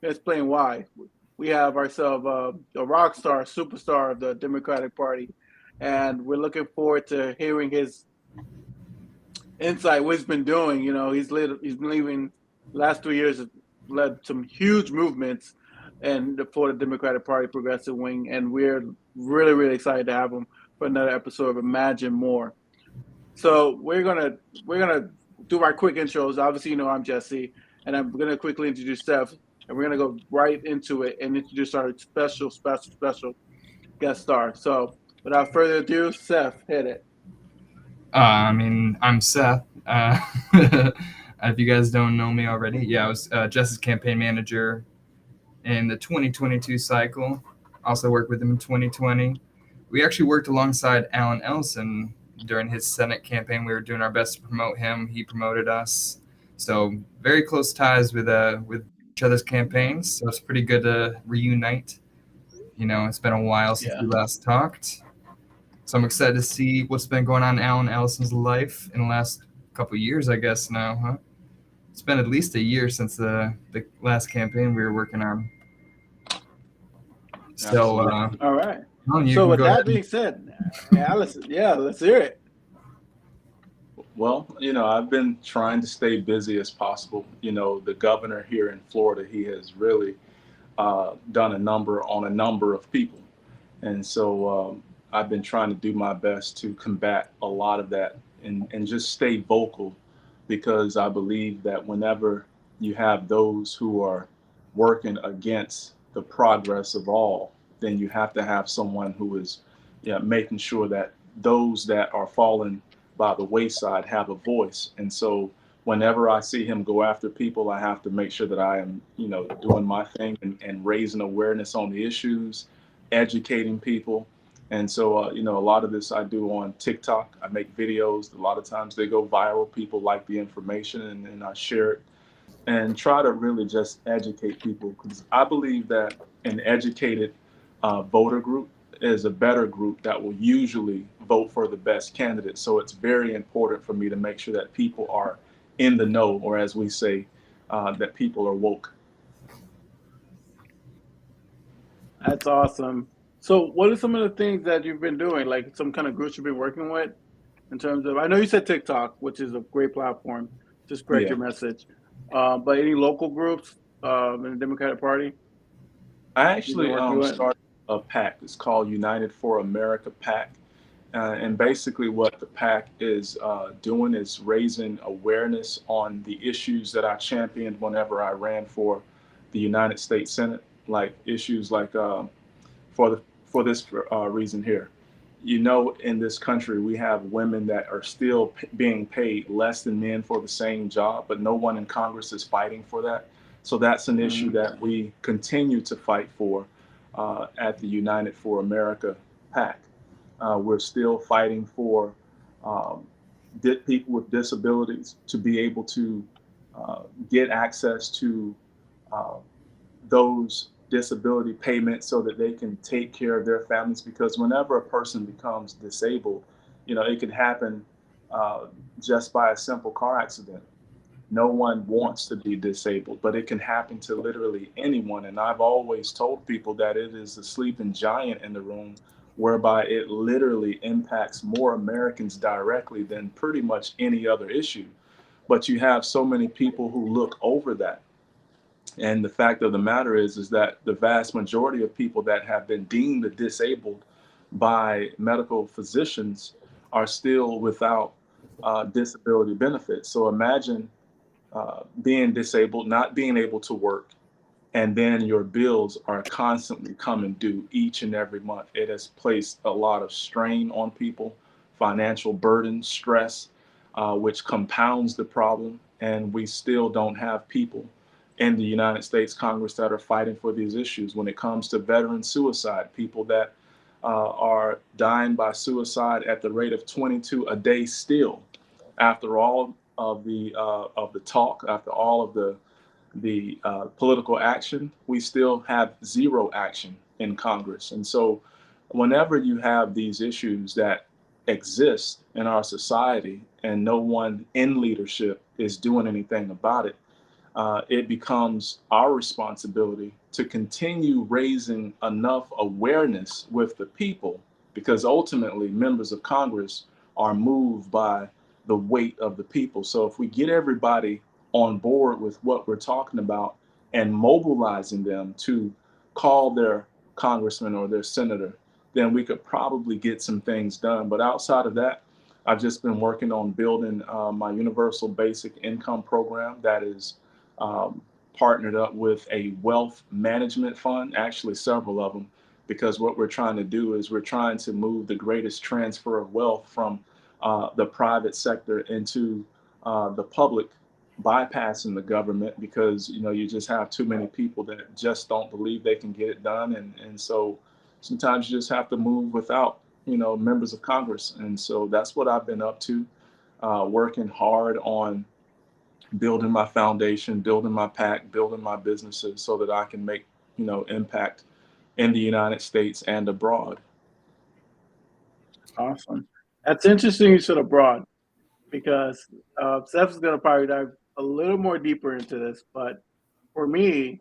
explain why. We have ourselves a rock star, superstar of the Democratic Party, and we're looking forward to hearing his insight, what he's been doing. You know, he's been leaving. Last 3 years have led some huge movements and for the Democratic Party progressive wing, and we're really excited to have him for another episode of Imagine More. So we're gonna do our quick intros. Obviously, you know I'm Jesse, and I'm gonna quickly introduce Steph, and we're gonna go right into it and introduce our special guest star. So without further ado, Seth, hit it. I'm Seth. If you guys don't know me already, yeah, I was Jess's campaign manager in the 2022 cycle. Also worked with him in 2020. We actually worked alongside Ellison during his Senate campaign. We were doing our best to promote him. He promoted us. So very close ties with each other's campaigns. So it's pretty good to reunite. It's been a while since Yeah. we last talked. So I'm excited to see what's been going on in Allison's life in the last couple of years, I guess now, huh? It's been at least a year since the last campaign we were working on. So, Absolutely. All right. you So can with go that ahead. being said, Allison, yeah, let's hear it. Well, I've been trying to stay busy as possible. The governor here in Florida, he has really done a number of people. And so I've been trying to do my best to combat a lot of that and just stay vocal because I believe that whenever you have those who are working against the progress of all, then you have to have someone who is, making sure that those that are falling by the wayside have a voice. And so whenever I see him go after people, I have to make sure that I am, doing my thing and raising awareness on the issues, educating people. And so, a lot of this I do on TikTok. I make videos. A lot of times they go viral. People like the information, and I share it and try to really just educate people because I believe that an educated voter group is a better group that will usually vote for the best candidate. So it's very important for me to make sure that people are in the know, or as we say, that people are woke. That's awesome. So what are some of the things that you've been doing? Like some kind of groups you've been working with in terms of, I know you said TikTok, which is a great platform to spread Yeah. your message. But any local groups in the Democratic Party I you've been actually working with? started a PAC. It's called United for America PAC. And basically, what the PAC is doing is raising awareness on the issues that I championed whenever I ran for the United States Senate, like issues like for the for this reason here. In this country, we have women that are still being paid less than men for the same job, but no one in Congress is fighting for that. So that's an issue Hmm. that we continue to fight for at the United for America PAC. We're still fighting for um, people with disabilities to be able to get access to uh, those disability payments so that they can take care of their families. Because whenever a person becomes disabled, it can happen uh, just by a simple car accident. No one wants to be disabled, but it can happen to literally anyone. And I've always told people that it is the sleeping giant in the room, whereby it literally impacts more Americans directly than pretty much any other issue. But you have so many people who look over that. And the fact of the matter is that the vast majority of people that have been deemed disabled by medical physicians are still without disability benefits. So imagine being disabled, not being able to work, and then your bills are constantly coming due each and every month. It has placed a lot of strain on people, financial burden, stress, which compounds the problem. And we still don't have people in the United States Congress that are fighting for these issues. When it comes to veteran suicide, people that are dying by suicide at the rate of 22 a day still, after all of the talk, after all of the political action, we still have zero action in Congress. And so, whenever you have these issues that exist in our society and no one in leadership is doing anything about it, it becomes our responsibility to continue raising enough awareness with the people, because ultimately members of Congress are moved by the weight of the people. So if we get everybody on board with what we're talking about and mobilizing them to call their congressman or their senator, then we could probably get some things done. But outside of that, I've just been working on building my universal basic income program that is um, partnered up with a wealth management fund, actually several of them, because what we're trying to do is we're trying to move the greatest transfer of wealth from the private sector into the public, bypassing the government, because you just have too many people that just don't believe they can get it done, and so sometimes you just have to move without members of Congress. And so that's what I've been up to, working hard on building my foundation, building my pack, building my businesses so that I can make, impact in the United States and abroad. Awesome. That's interesting you said abroad, because Seth's going to probably dive a little more deeper into this. But for me,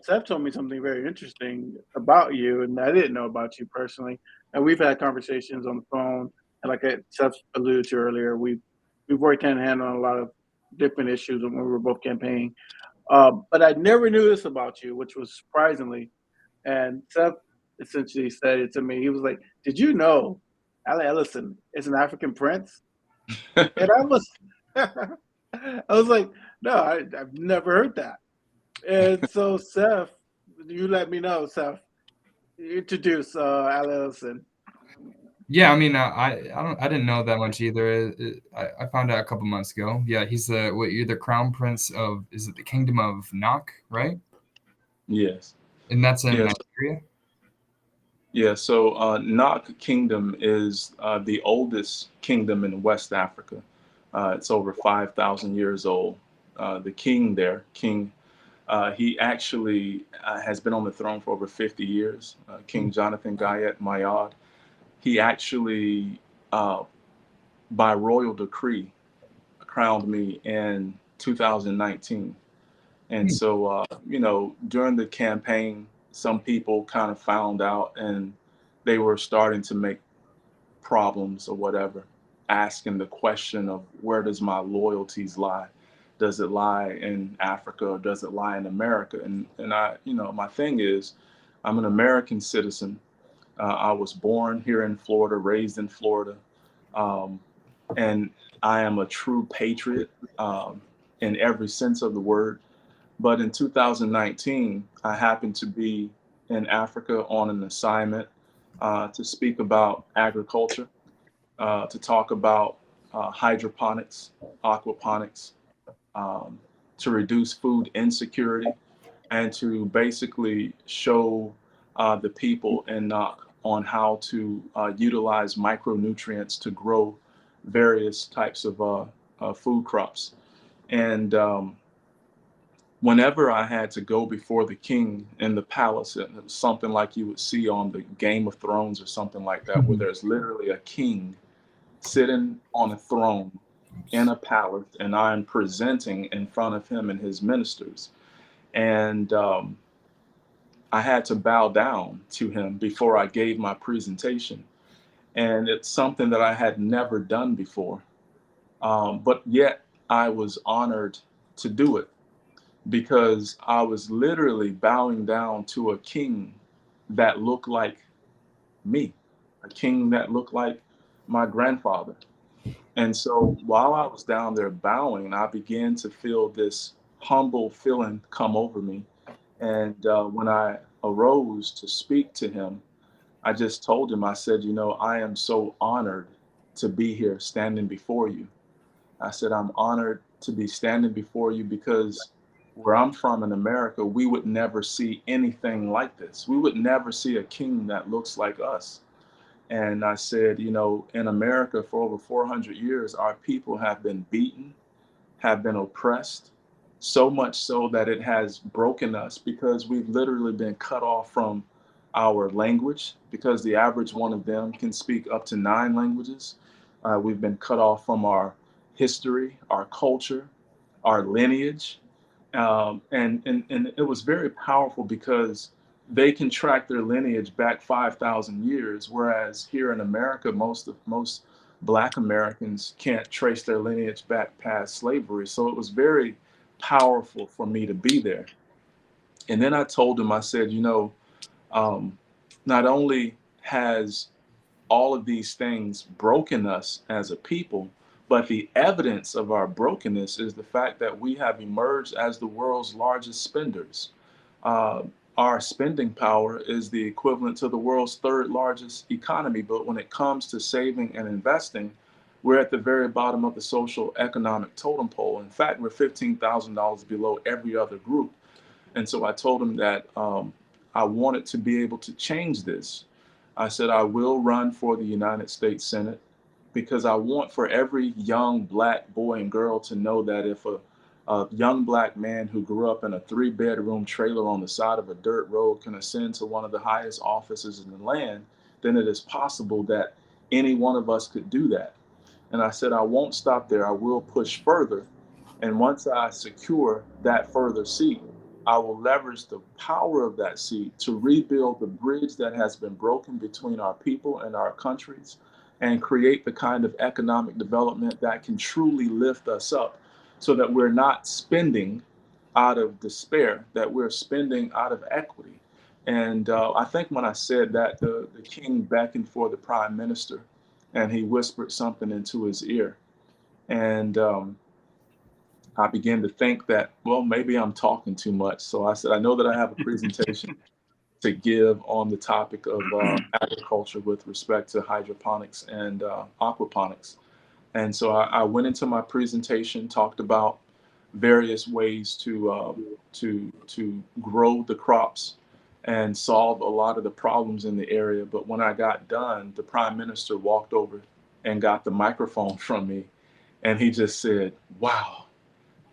Seth told me something very interesting about you, and I didn't know about you personally. And we've had conversations on the phone, and like Seth alluded to earlier, we've worked hand in hand on a lot of different issues when we were both campaigning. But I never knew this about you, which was surprisingly. And Seth essentially said it to me. He was like, "Did you know Ellison is an African prince?" And I was, I was like, "No, I've never heard that." And so, Seth, you let me know, Seth. Introduce Ellison. Yeah, I mean, I didn't know that much either. I found out a couple months ago. Yeah, he's you're the crown prince of, is it the kingdom of Nok, right? Yes. And that's in Yes. Nigeria. Yeah. So Nok Kingdom is the oldest kingdom in West Africa. It's over 5,000 years old. The king there, he actually has been on the throne for over 50 years. King Jonathan Gayet Mayad. He actually, by royal decree, crowned me in 2019. And Hmm. so, during the campaign, some people kind of found out and they were starting to make problems or whatever, asking the question of, where does my loyalties lie? Does it lie in Africa or does it lie in America? And I, my thing is, I'm an American citizen. I was born here in Florida, raised in Florida, um, and I am a true patriot in every sense of the word. But in 2019, I happened to be in Africa on an assignment to speak about agriculture, to talk about hydroponics, aquaponics, um, to reduce food insecurity, and to basically show the people in Knock on how to utilize micronutrients to grow various types of food crops. And whenever I had to go before the king in the palace, it was something like you would see on the Game of Thrones or something like that, where there's literally a king sitting on a throne in a palace, and I'm presenting in front of him and his ministers. And I had to bow down to him before I gave my presentation. And it's something that I had never done before. But yet I was honored to do it, because I was literally bowing down to a king that looked like me, a king that looked like my grandfather. And so while I was down there bowing, I began to feel this humble feeling come over me. And when I arose to speak to him, I just told him, I said, I am so honored to be here standing before you. I said, I'm honored to be standing before you, because where I'm from in America, we would never see anything like this. We would never see a king that looks like us. And I said, in America for over 400 years, our people have been beaten, have been oppressed, so much so that it has broken us, because we've literally been cut off from our language, because the average one of them can speak up to 9 languages. We've been cut off from our history, our culture, our lineage. And it was very powerful because they can track their lineage back 5,000 years, whereas here in America, most Black Americans can't trace their lineage back past slavery. So it was very powerful for me to be there. And then I told him, I said, um, not only has all of these things broken us as a people, but the evidence of our brokenness is the fact that we have emerged as the world's largest spenders. Uh, our spending power is the equivalent to the world's third largest economy, but when it comes to saving and investing, we're at the very bottom of the social economic totem pole. In fact, we're $15,000 below every other group. And so I told him that I wanted to be able to change this. I said, I will run for the United States Senate because I want for every young Black boy and girl to know that if a young Black man who grew up in a 3-bedroom trailer on the side of a dirt road can ascend to one of the highest offices in the land, then it is possible that any one of us could do that. And I said, I won't stop there. I will push further. And once I secure that further seat, I will leverage the power of that seat to rebuild the bridge that has been broken between our people and our countries and create the kind of economic development that can truly lift us up so that we're not spending out of despair, that we're spending out of equity. And I think when I said that, the king beckoned for the prime minister and he whispered something into his ear. And I began to think that, well, maybe I'm talking too much. So I said, I know that I have a presentation to give on the topic of agriculture with respect to hydroponics and aquaponics. And so I went into my presentation, talked about various ways to grow the crops and solve a lot of the problems in the area. But when I got done, the prime minister walked over and got the microphone from me, and he just said, "Wow,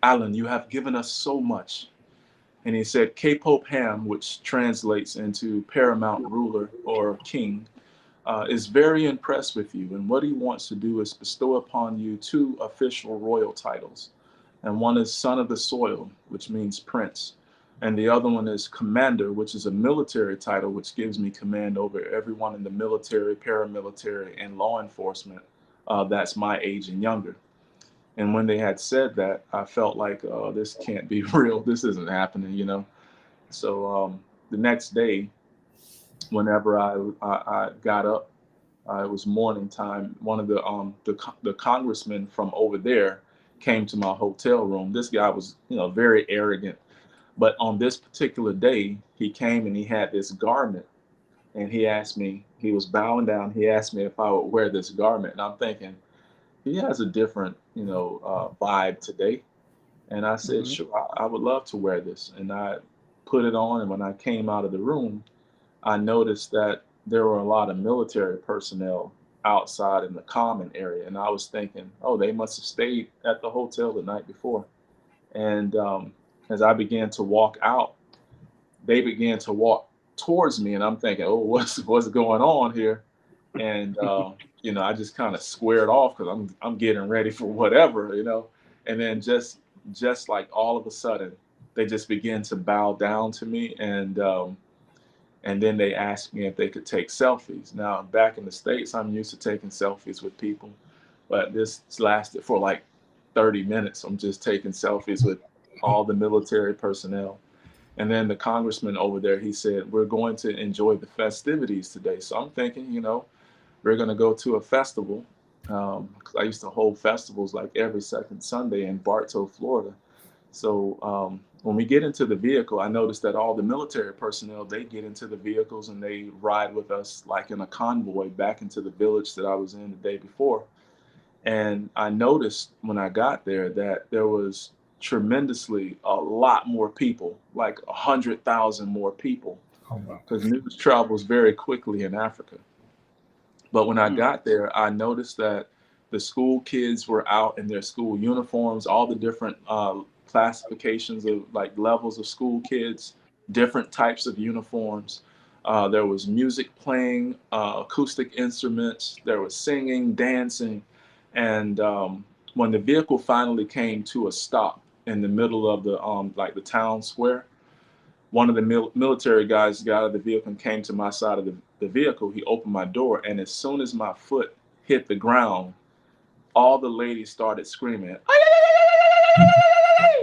Alan, you have given us so much." And he said, K Pope Ham, which translates into paramount ruler or king, is very impressed with you. And what he wants to do is bestow upon you 2 official royal titles. And one is son of the soil, which means prince. And the other one is commander, which is a military title, which gives me command over everyone in the military, paramilitary, and law enforcement that's my age and younger. And when they had said that, I felt like, oh, this can't be real. This isn't happening. So the next day, whenever I got up, it was morning time. One of the congressmen from over there came to my hotel room. This guy was, very arrogant. But on this particular day, he came and he had this garment, and he asked me. He was bowing down. He asked me if I would wear this garment, and I'm thinking he has a different, vibe today. And I said, Mhm. sure, I would love to wear this. And I put it on. And when I came out of the room, I noticed that there were a lot of military personnel outside in the common area. And I was thinking, oh, they must have stayed at the hotel the night before. And as I began to walk out, they began to walk towards me. And I'm thinking, oh, what's going on here? And I just kind of squared off because I'm getting ready for whatever. And then just like all of a sudden, they just began to bow down to me, and then they asked me if they could take selfies. Now, back in the States, I'm used to taking selfies with people, but this lasted for like 30 minutes. I'm just taking selfies with all the military personnel. And then the congressman over there, he said, we're going to enjoy the festivities today. So I'm thinking, we're going to go to a festival. 'Cause I used to hold festivals like every second Sunday in Bartow, Florida. So when we get into the vehicle, I noticed that all the military personnel, they get into the vehicles and they ride with us like in a convoy back into the village that I was in the day before. And I noticed when I got there that there was tremendously a lot more people, like 100,000 more people, Oh, wow. because news travels very quickly in Africa. But when I Mm. got there, I noticed that the school kids were out in their school uniforms, all the different classifications of like levels of school kids, different types of uniforms. There was music playing, acoustic instruments, there was singing, dancing. And when the vehicle finally came to a stop in the middle of the like the town square. One of the military guys got out of the vehicle and came to my side of the vehicle. He opened my door, and as soon as my foot hit the ground, all the ladies started screaming,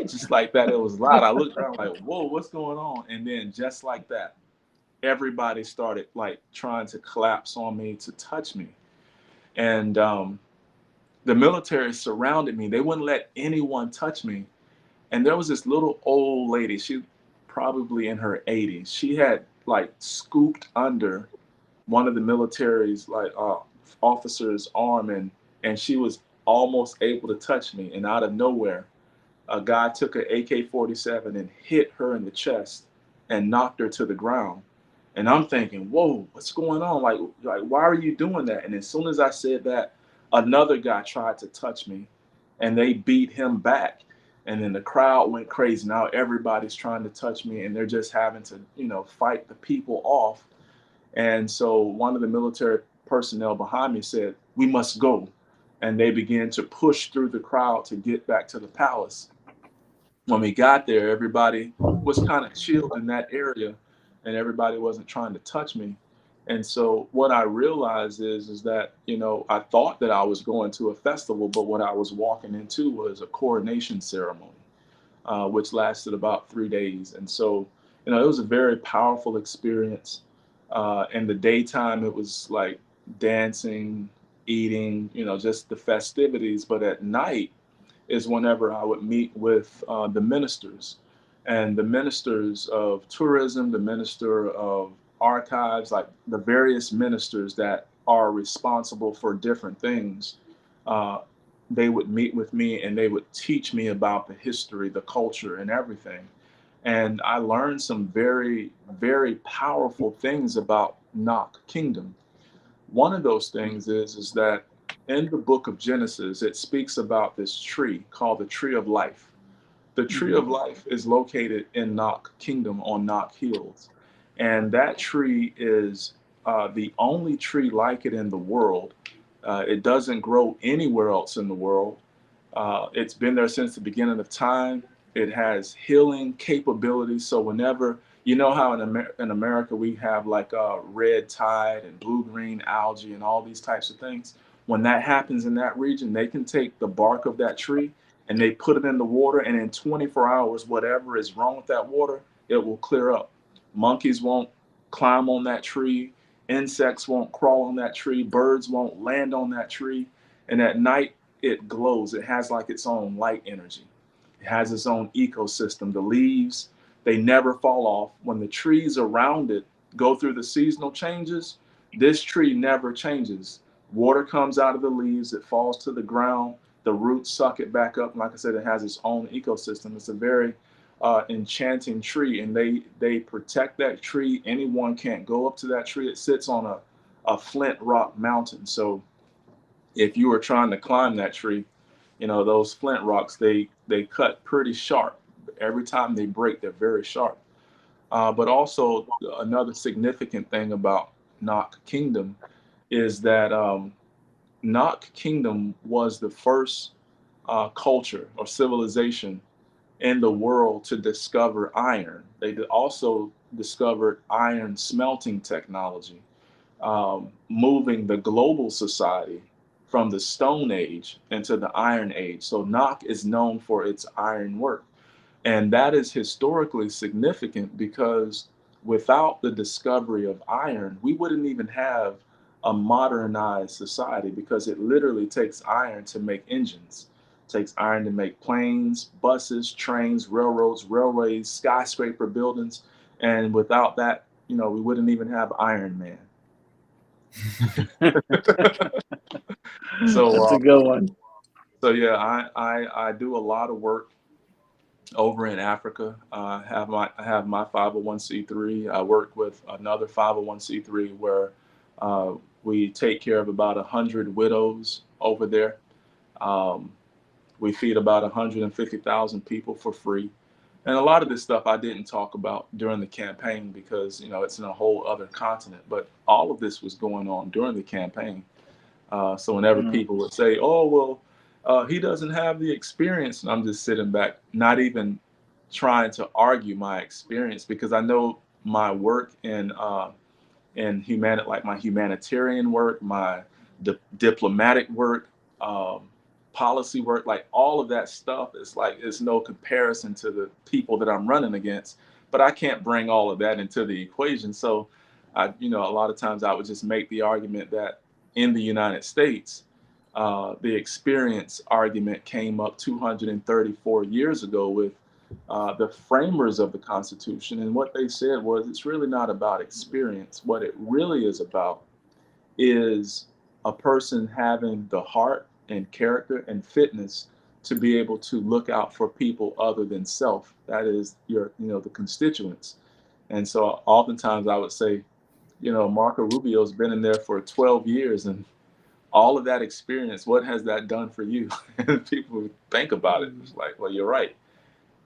just like that. It was loud. I looked around like, whoa, what's going on? And then just like that, everybody started like trying to collapse on me to touch me. And the military surrounded me. They wouldn't let anyone touch me. And there was this little old lady. She probably in her 80s. She had like scooped under one of the military's like officer's arm, and she was almost able to touch me. And out of nowhere, a guy took an AK-47 and hit her in the chest and knocked her to the ground. And I'm thinking, whoa, what's going on? Like, why are you doing that? And as soon as I said that, another guy tried to touch me, and they beat him back. And then the crowd went crazy. Now everybody's trying to touch me, and they're just having to, fight the people off. And so one of the military personnel behind me said, "We must go." And they began to push through the crowd to get back to the palace. When we got there, everybody was kind of chilled in that area, and everybody wasn't trying to touch me. And so what I realized is that, I thought that I was going to a festival, but what I was walking into was a coronation ceremony, which lasted about 3 days. And so, it was a very powerful experience. In the daytime, it was like dancing, eating, just the festivities. But at night is whenever I would meet with the ministers, and the ministers of tourism, the minister of archives, like the various ministers that are responsible for different things. They would meet with me, and they would teach me about the history, the culture, and everything. And I learned some very, very powerful things about Nok Kingdom. One of those things is that in the book of Genesis, it speaks about this tree called the tree of life. The tree of life is located in Nok Kingdom on Nok Hills. And that tree is the only tree like it in the world. It doesn't grow anywhere else in the world. It's been there since the beginning of time. It has healing capabilities. So whenever, how in America we have like red tide and blue-green algae and all these types of things. When that happens in that region, they can take the bark of that tree and they put it in the water, and in 24 hours, whatever is wrong with that water, it will clear up. Monkeys won't climb on that tree. Insects won't crawl on that tree. Birds won't land on that tree. And at night, it glows. It has like its own light energy. It has its own ecosystem. The leaves, they never fall off. When the trees around it go through the seasonal changes, this tree never changes. Water comes out of the leaves, it falls to the ground, the roots suck it back up. And like I said, it has its own ecosystem. It's a very enchanting tree, and they protect that tree. Anyone can't go up to that tree. It sits on a flint rock mountain. So if you were trying to climb that tree, those flint rocks, they cut pretty sharp. Every time they break, they're very sharp. But also another significant thing about Nok Kingdom is that Nok Kingdom was the first culture or civilization in the world to discover iron. They also discovered iron smelting technology, moving the global society from the Stone Age into the Iron Age. So Nok is known for its iron work. And that is historically significant because without the discovery of iron, we wouldn't even have a modernized society, because it literally takes iron to make engines. It takes iron to make planes, buses, trains, railroads, railways, skyscraper buildings. And without that, we wouldn't even have Iron Man. So that's a good one. So yeah, I do a lot of work over in Africa. I have my 501c3. I work with another 501c3 where we take care of about 100 widows over there. We feed about 150,000 people for free. And a lot of this stuff I didn't talk about during the campaign because, it's in a whole other continent. But all of this was going on during the campaign. So whenever people would say, "Oh, well, He doesn't have the experience, and I'm just sitting back, not even trying to argue my experience, because I know my work like my humanitarian work, my diplomatic work, um, policy work, like all of that stuff is like it's no comparison to the people that I'm running against. But I can't bring all of that into the equation. So, a lot of times I would just make the argument that in the United States, the experience argument came up 234 years ago with the framers of the Constitution. And what they said was it's really not about experience. What it really is about is a person having the heart and character and fitness to be able to look out for people other than self. That is the constituents. And so oftentimes I would say, Marco Rubio's been in there for 12 years, and all of that experience, what has that done for you? And people think about it. It's like, well, you're right.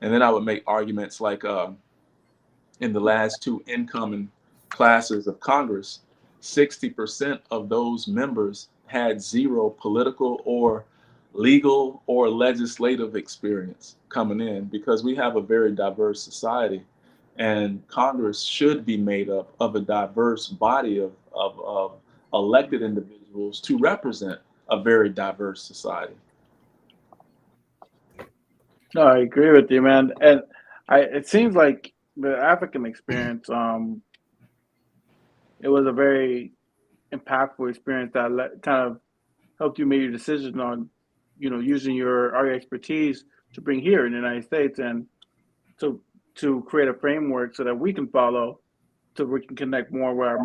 And then I would make arguments like in the last two incoming classes of Congress, 60% of those members had zero political or legal or legislative experience coming in, because we have a very diverse society. And Congress should be made up of a diverse body of elected individuals to represent a very diverse society. No, I agree with you, man. And it seems like the African experience, it was a very impactful experience that kind of helped you make your decision on, using our expertise to bring here in the United States and to create a framework so that we can follow, so we can connect more with our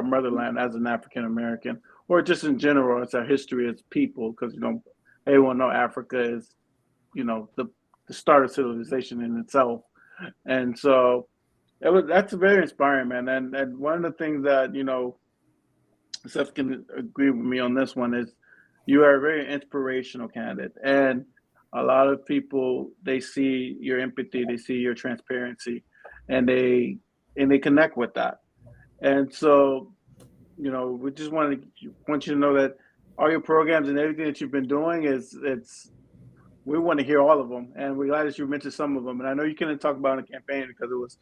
motherland as an African American, or just in general as our history as people, because everyone know Africa is, the start of civilization in itself, and so that's very inspiring, man. And one of the things that Seth can agree with me on this one is you are a very inspirational candidate, and a lot of people, they see your empathy, they see your transparency, and they connect with that. And so we just want you to know that all your programs and everything that you've been doing we want to hear all of them, and we're glad that you mentioned some of them. And I know you couldn't talk about a campaign because it was,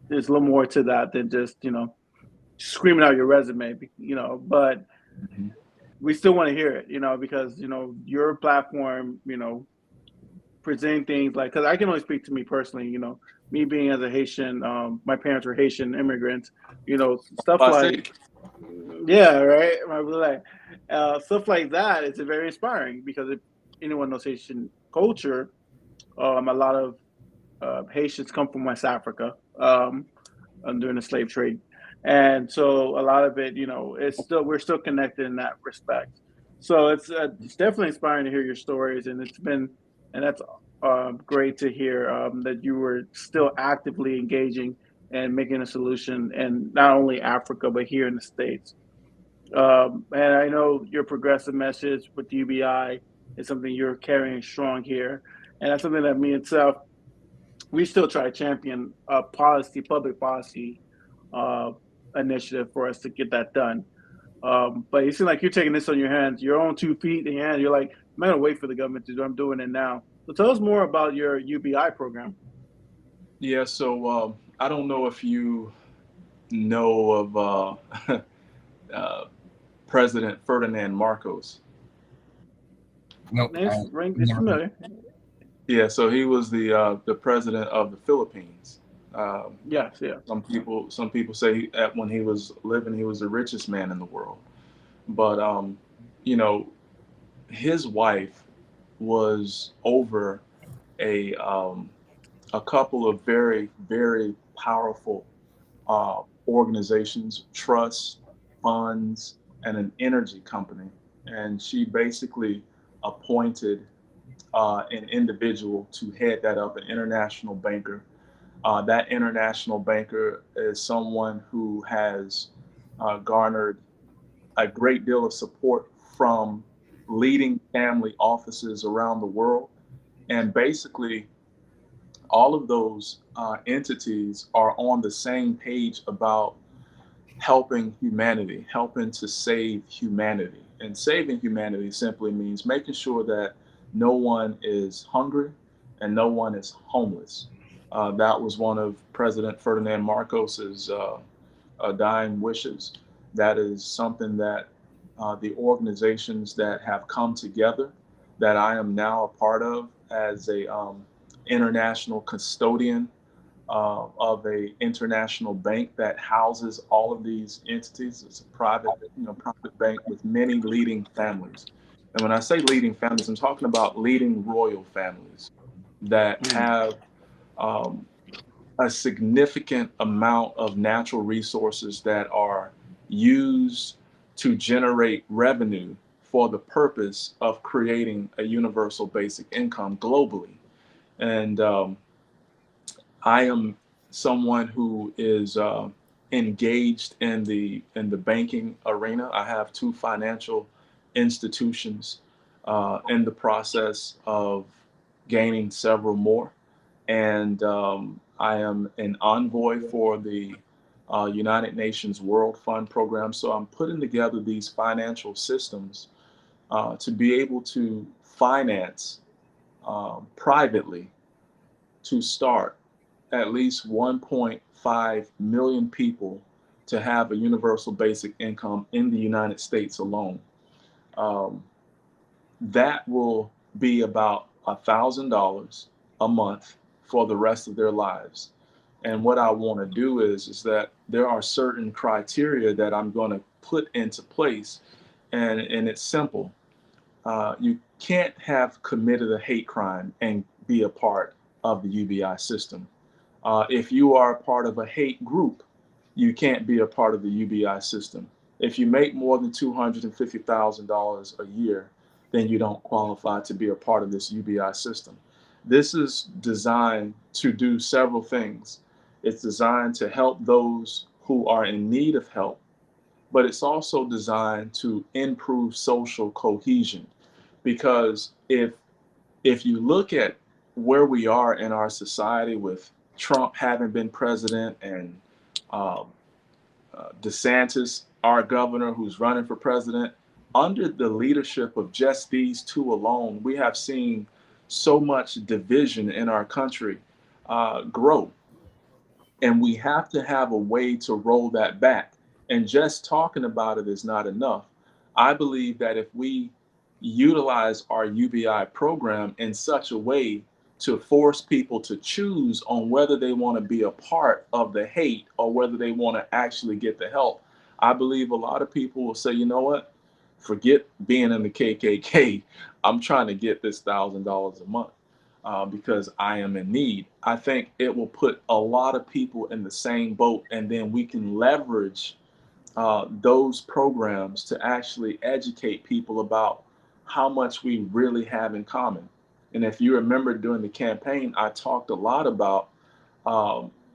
there's a little more to that than just screaming out your resume, but Mhm. we still want to hear it, because your platform, presenting things like, because I can only speak to me personally, me being as a Haitian, my parents were Haitian immigrants, stuff I say, like, yeah, right, like, stuff like that. It's very inspiring because if anyone knows Haitian culture, a lot of Haitians come from West Africa during the slave trade, and so a lot of it, we're still connected in that respect. So it's definitely inspiring to hear your stories, and that's great to hear that you were still actively engaging and making a solution, and not only Africa but here in the States. And I know your progressive message with UBI is something you're carrying strong here, and that's something that me and Seth, we still try to champion a public policy uh, initiative for us to get that done. But it seems like you're taking this on your hands, your own 2 feet in your hand. You're like, I'm not gonna wait for the government to do it. I'm doing it now. So tell us more about your UBI program. yeah. So I don't know if you know of uh, President Ferdinand Marcos. Nope. It's familiar. Yeah, so he was the president of the Philippines. Um, Yes, yeah. some people say when he was living, he was the richest man in the world. But you know, his wife was over a um, a couple of very very powerful organizations, trusts, funds, and an energy company, and she basically appointed an individual to head that up, an international banker. That international banker is someone who has garnered a great deal of support from leading family offices around the world. And basically, all of those entities are on the same page about helping humanity, helping to save humanity. And saving humanity simply means making sure that no one is hungry and no one is homeless. That was one of President Ferdinand Marcos's dying wishes. That is something that the organizations that have come together, that I am now a part of as a international custodian of a international bank that houses all of these entities. It's a private, private bank with many leading families. And when I say leading families, I'm talking about leading royal families that have um, a significant amount of natural resources that are used to generate revenue for the purpose of creating a universal basic income globally. And I am someone who is engaged in the banking arena. I have two financial institutions in the process of gaining several more, and I am an envoy for the United Nations World Fund program. So I'm putting together these financial systems to be able to finance privately to start at least 1.5 million people to have a universal basic income in the United States alone. Um, that will be about $1,000 a month for the rest of their lives. And what I want to do is that there are certain criteria that I'm going to put into place, and it's simple. You can't have committed a hate crime and be a part of the UBI system. If you are a part of a hate group, you can't be a part of the UBI system. If you make more than $250,000 a year, then you don't qualify to be a part of this UBI system. This is designed to do several things. It's designed to help those who are in need of help, but it's also designed to improve social cohesion. Because if you look at where we are in our society with Trump having been president and um, DeSantis, our governor, who's running for president, under the leadership of just these two alone, we have seen so much division in our country grow. And we have to have a way to roll that back. And just talking about it is not enough. I believe that if we utilize our UBI program in such a way to force people to choose on whether they want to be a part of the hate or whether they want to actually get the help, I believe a lot of people will say, you know what? Forget being in the KKK. I'm trying to get this $1,000 a month because I am in need. I think it will put a lot of people in the same boat, and then we can leverage those programs to actually educate people about how much we really have in common. And if you remember during the campaign, I talked a lot about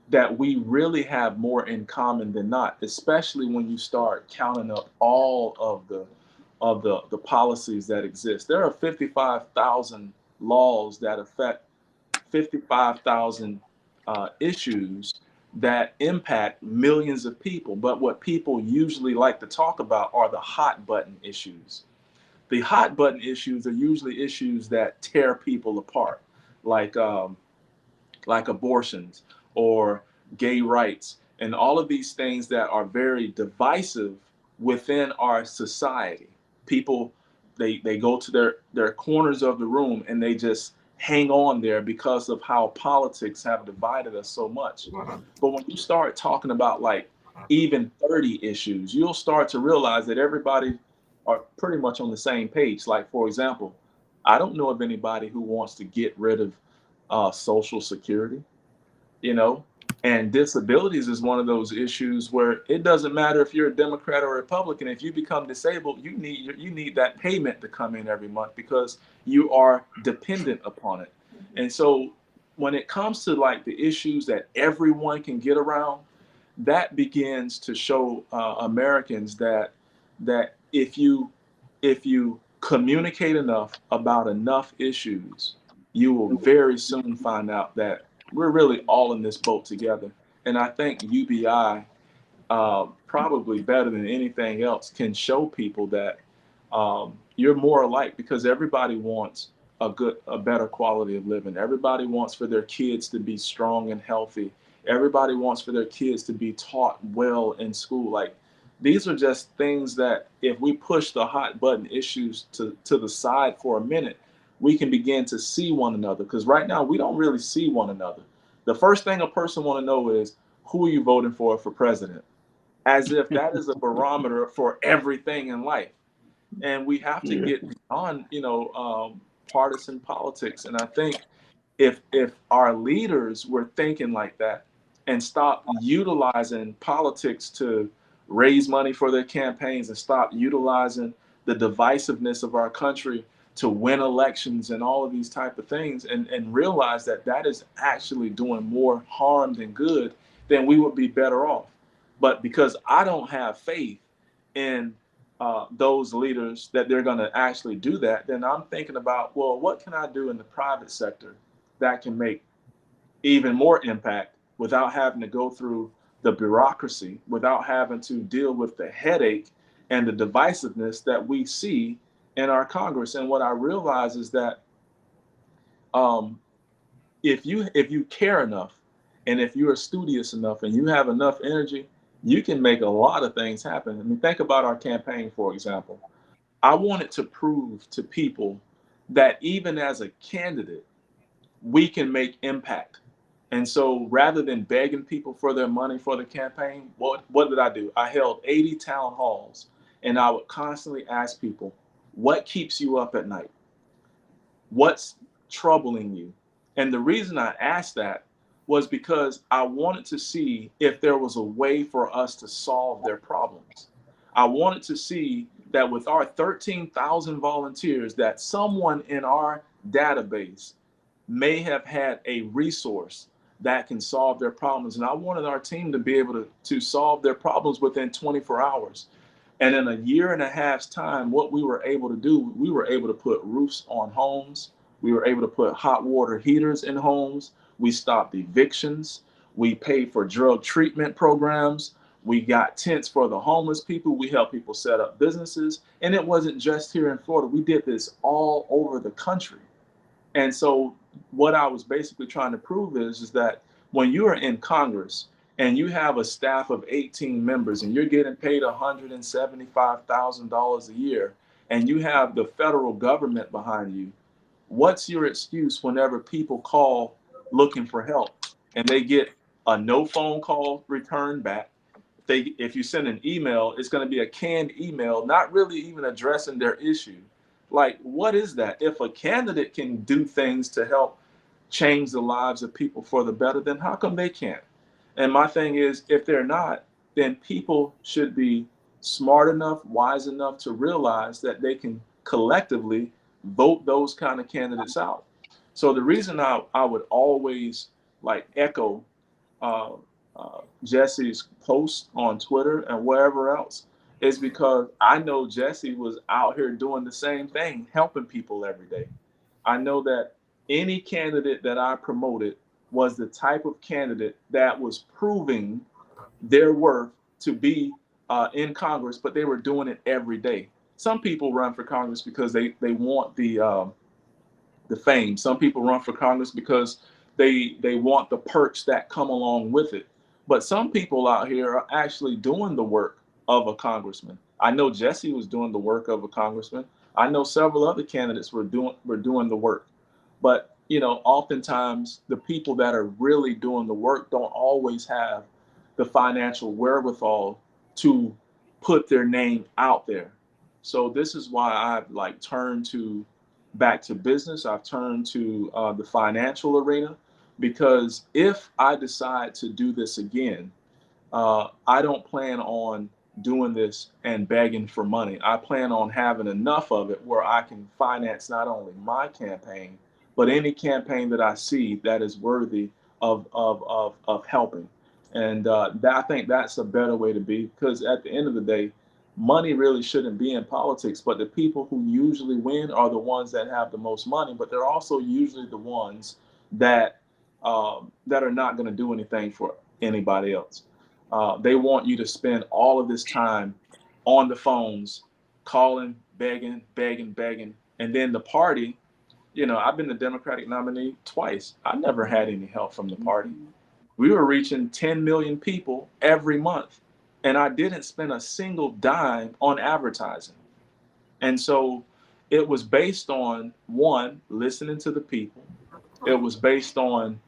that we really have more in common than not, especially when you start counting up all of the policies that exist. There are 55,000 laws that affect 55,000 issues that impact millions of people. But what people usually like to talk about are the hot button issues. The hot button issues are usually issues that tear people apart, like abortions or gay rights, and all of these things that are very divisive within our society. People, they go to their corners of the room and they just hang on there because of how politics have divided us so much. But when you start talking about like even 30 issues, you'll start to realize that everybody are pretty much on the same page. Like, for example, I don't know of anybody who wants to get rid of Social Security, you know, and disabilities is one of those issues where it doesn't matter if you're a Democrat or Republican. If you become disabled, you need that payment to come in every month because you are dependent upon it. And so when it comes to like the issues that everyone can get around, that begins to show Americans that if you communicate enough about enough issues, you will very soon find out that we're really all in this boat together. And I think UBI, probably better than anything else, can show people that you're more alike because everybody wants a better quality of living. Everybody wants for their kids to be strong and healthy. Everybody wants for their kids to be taught well in school. Like, these are just things that if we push the hot button issues to the side for a minute, we can begin to see one another. Because right now we don't really see one another. The first thing a person want to know is, who are you voting for president? As if that is a barometer for everything in life. And we have to Yeah. get beyond, partisan politics. And I think if our leaders were thinking like that and stop utilizing politics to raise money for their campaigns and stop utilizing the divisiveness of our country to win elections and all of these type of things, and realize that that is actually doing more harm than good, then we would be better off. But because I don't have faith in those leaders that they're going to actually do that, then I'm thinking about, well, what can I do in the private sector that can make even more impact without having to go through the bureaucracy, without having to deal with the headache and the divisiveness that we see in our Congress. And what I realize is that um, if you care enough, and if you are studious enough, and you have enough energy, you can make a lot of things happen. I mean, think about our campaign, for example. I wanted to prove to people that even as a candidate, we can make impact. And so rather than begging people for their money for the campaign, what did I do? I held 80 town halls, and I would constantly ask people, what keeps you up at night? What's troubling you? And the reason I asked that was because I wanted to see if there was a way for us to solve their problems. I wanted to see that with our 13,000 volunteers, that someone in our database may have had a resource that can solve their problems. And I wanted our team to be able to solve their problems within 24 hours. And in a year and a half's time, what we were able to do, we were able to put roofs on homes. We were able to put hot water heaters in homes. We stopped evictions. We paid for drug treatment programs. We got tents for the homeless people. We helped people set up businesses. And it wasn't just here in Florida. We did this all over the country. And so what I was basically trying to prove is that when you are in Congress and you have a staff of 18 members and you're getting paid $175,000 a year and you have the federal government behind you, what's your excuse whenever people call looking for help and they get a no phone call returned back? If you send an email, it's going to be a canned email, not really even addressing their issue. Like, what is that? If a candidate can do things to help change the lives of people for the better, then how come they can't? And my thing is, if they're not, then people should be smart enough, wise enough to realize that they can collectively vote those kind of candidates out. So the reason I would always like echo uh, Jesse's posts on Twitter and wherever else is because I know Jesse was out here doing the same thing, helping people every day. I know that any candidate that I promoted was the type of candidate that was proving their worth to be in Congress, but they were doing it every day. Some people run for Congress because they want the fame. Some people run for Congress because they want the perks that come along with it. But some people out here are actually doing the work of a congressman. I know Jesse was doing the work of a congressman. I know several other candidates were doing the work. But oftentimes the people that are really doing the work don't always have the financial wherewithal to put their name out there. So this is why I've like turned to back to business. I've turned to the financial arena because if I decide to do this again, I don't plan on doing this and begging for money. I plan on having enough of it where I can finance not only my campaign, but any campaign that I see that is worthy of helping. And I think that's a better way to be because at the end of the day, money really shouldn't be in politics, but the people who usually win are the ones that have the most money, but they're also usually the ones that that are not going to do anything for anybody else. They want you to spend all of this time on the phones calling, begging, begging, begging. And then the party, you know, I've been the Democratic nominee twice. I never had any help from the party. We were reaching 10 million people every month, and I didn't spend a single dime on advertising. And so it was based on, one, listening to the people. It was based on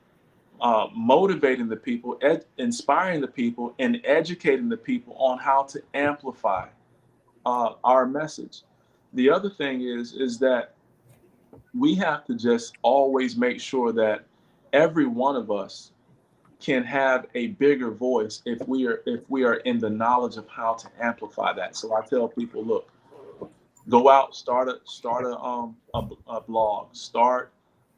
motivating the people, inspiring the people, and educating the people on how to amplify our message. The other thing is that we have to just always make sure that every one of us can have a bigger voice if we are in the knowledge of how to amplify that. So I tell people, look, go out, start a blog, start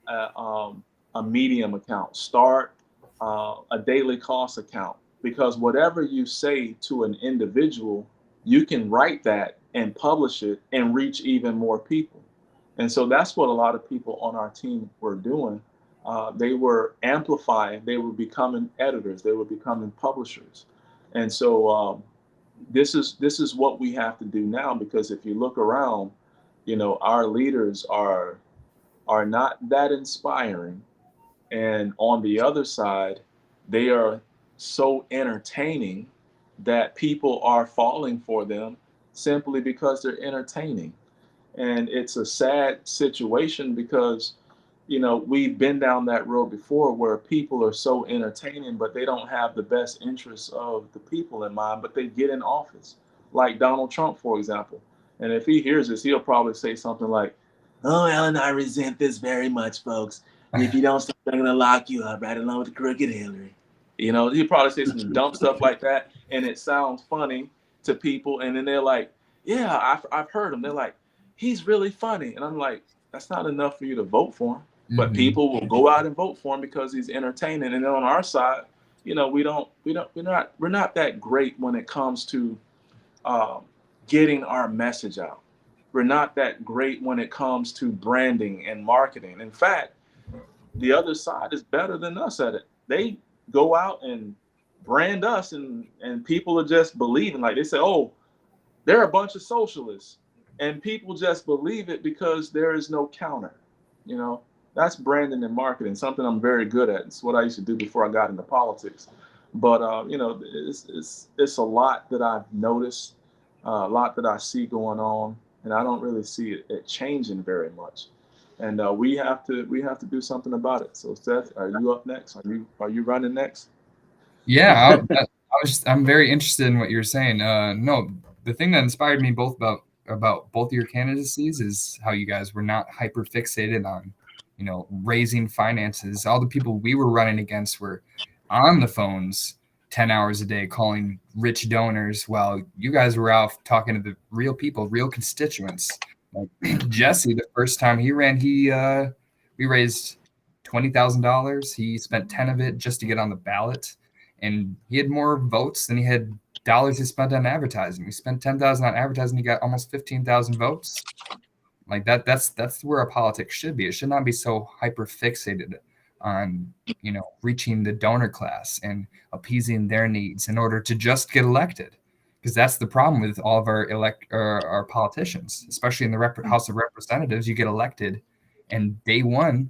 a Medium account, start a daily cost account, because whatever you say to an individual, you can write that and publish it and reach even more people. And so that's what a lot of people on our team were doing. They were amplifying, they were becoming editors, they were becoming publishers. And so this is what we have to do now, because if you look around, you know, our leaders are not that inspiring. And on the other side, they are so entertaining that people are falling for them simply because they're entertaining. And it's a sad situation because, you know, we've been down that road before where people are so entertaining, but they don't have the best interests of the people in mind, but they get in office, like Donald Trump, for example. And if he hears this, he'll probably say something like, "Oh, Ellen, I resent this very much, folks. And if you don't stop, I'm going to lock you up right along with the crooked Hillary." You know, he'll probably say some dumb stuff like that, and it sounds funny to people. And then they're like, "Yeah, I've heard him." They're like, "He's really funny." And I'm like, that's not enough for you to vote for him. But people will go out and vote for him because he's entertaining. And then on our side, you know, we're not that great when it comes to getting our message out. We're not that great when it comes to branding and marketing. In fact, the other side is better than us at it. They go out and brand us, and people are just believing. Like they say, "Oh, they're a bunch of socialists," and people just believe it because there is no counter. You know, that's branding and marketing, something I'm very good at. It's what I used to do before I got into politics. But you know, it's a lot that I've noticed, a lot that I see going on, and I don't really see it changing very much. And we have to do something about it. So Seth, are you up next? Are you running next? Yeah, I'm very interested in what you're saying. No, the thing that inspired me both about both of your candidacies is how you guys were not hyper fixated on, you know, raising finances. All the people we were running against were on the phones 10 hours a day calling rich donors, while you guys were out talking to the real people, real constituents. Like Jesse, the first time he ran, we raised $20,000. He spent 10 of it just to get on the ballot, and he had more votes than he had dollars he spent on advertising. We spent 10,000 on advertising. He got almost 15,000 votes. Like that's where our politics should be. It should not be so hyper fixated on, you know, reaching the donor class and appeasing their needs in order to just get elected. Because that's the problem with all of our politicians, especially in the House of Representatives. You get elected, and day one,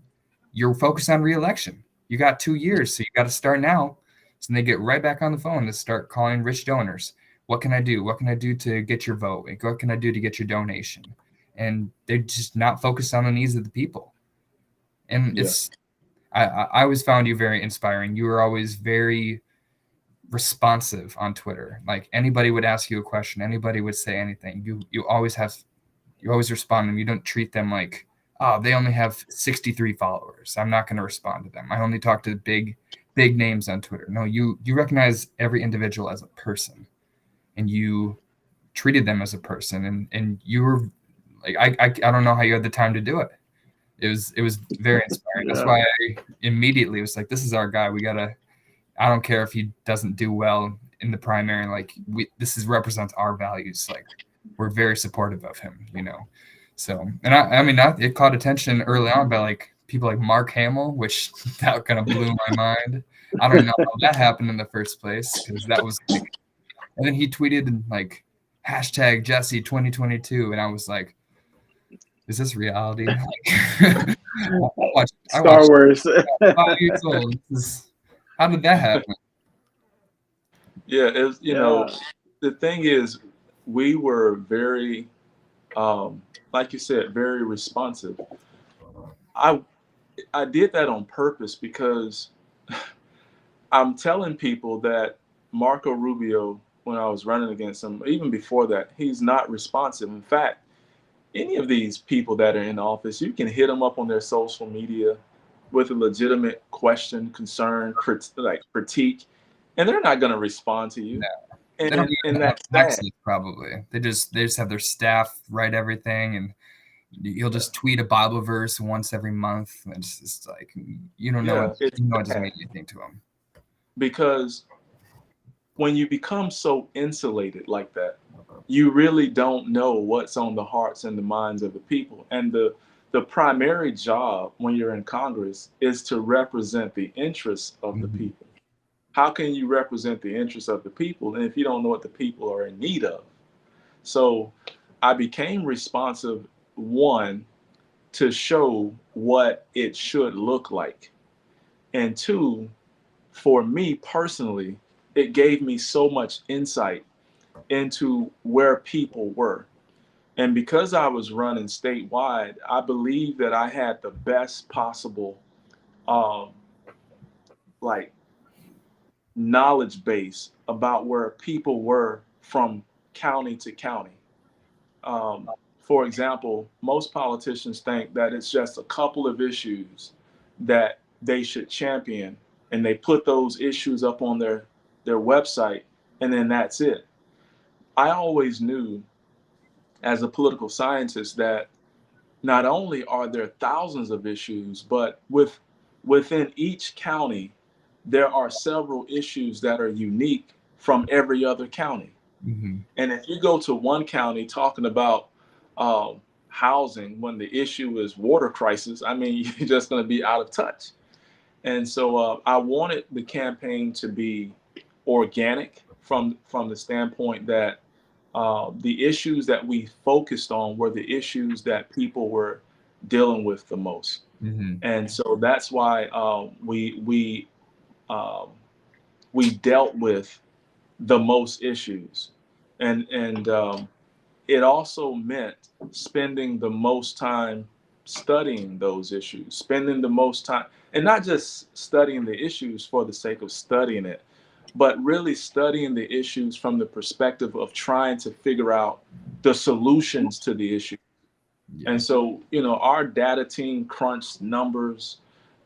you're focused on re-election. You got 2 years, so you got to start now. So they get right back on the phone to start calling rich donors. What can I do? What can I do to get your vote? What can I do to get your donation? And they're just not focused on the needs of the people. And I always found you very inspiring. You were always very responsive on Twitter. Like anybody would ask you a question, anybody would say anything. You always respond to them. You don't treat them like, oh, they only have 63 followers, I'm not going to respond to them. I only talk to big names on Twitter. No, you recognize every individual as a person, and you treated them as a person, and you were like, I don't know how you had the time to do it. It was very inspiring. That's why I immediately was like, this is our guy. I don't care if he doesn't do well in the primary. Like this represents our values. Like we're very supportive of him, you know? So, and I mean, it caught attention early on by like people like Mark Hamill, which that kind of blew my mind. I don't know how that happened in the first place, because that was like, and then he tweeted like hashtag Jesse 2022, and I was like, is this reality? Like, I Star watched Wars. 5 years old. How did that happen? Yeah, it's, you know, Yeah. the thing is, we were very, like you said, very responsive. I I did that on purpose because I'm telling people that Marco Rubio, when I was running against him, even before that, he's not responsive. In fact, any of these people that are in office, you can hit them up on their social media with a legitimate question, concern, like critique, and they're not going to respond to you. No, they don't And even have that's sad. access. Probably they just have their staff write everything, and you'll Yeah, just tweet a Bible verse once every month. It's just like you don't know it. yeah, it's You know it doesn't sad mean anything to them. because when you become so insulated like that, you really don't know what's on the hearts and the minds of the people. And the primary job when you're in Congress is to represent the interests of the Mm-hmm. people. How can you represent the interests of the people and if you don't know what the people are in need of? So I became responsive, one, to show what it should look like, and two, for me personally, it gave me so much insight into where people were. And because I was running statewide, I believe that I had the best possible um, like knowledge base about where people were from county to county. For example, most politicians think that it's just a couple of issues that they should champion, and they put those issues up on their website, and then that's it. I always knew as a political scientist that not only are there thousands of issues, but within each county, there are several issues that are unique from every other county. Mm-hmm. And if you go to one county talking about housing when the issue is water crisis, I mean, you're just going to be out of touch. And so I wanted the campaign to be organic from the standpoint that the issues that we focused on were the issues that people were dealing with the most. Mm-hmm. And so that's why um, we dealt with the most issues, and it also meant spending the most time studying those issues, spending the most time, and not just studying the issues for the sake of studying it, but really studying the issues from the perspective of trying to figure out the solutions to the issue. Yeah. And so, you know, our data team crunched numbers.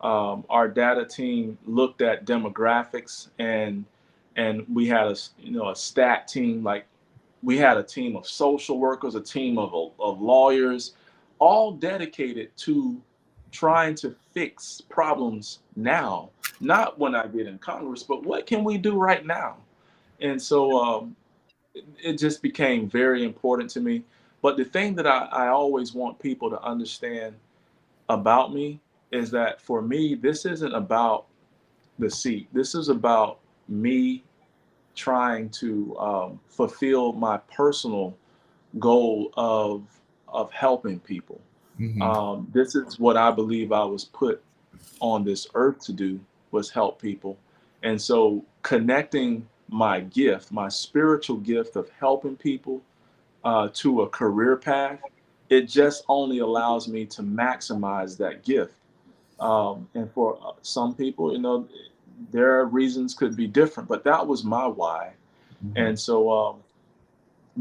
Our data team looked at demographics, and we had a stat team. Like, we had a team of social workers, a team of lawyers, all dedicated to trying to fix problems now, not when I get in Congress, but what can we do right now? And so it just became very important to me. But the thing that I always want people to understand about me is that for me, this isn't about the seat. This is about me trying to fulfill my personal goal of helping people. Mm-hmm. This is what I believe I was put on this earth to do, was help people. And so connecting my gift, my spiritual gift of helping people to a career path, it just only allows me to maximize that gift. And for some people, you know, their reasons could be different, but that was my why. Mm-hmm. And so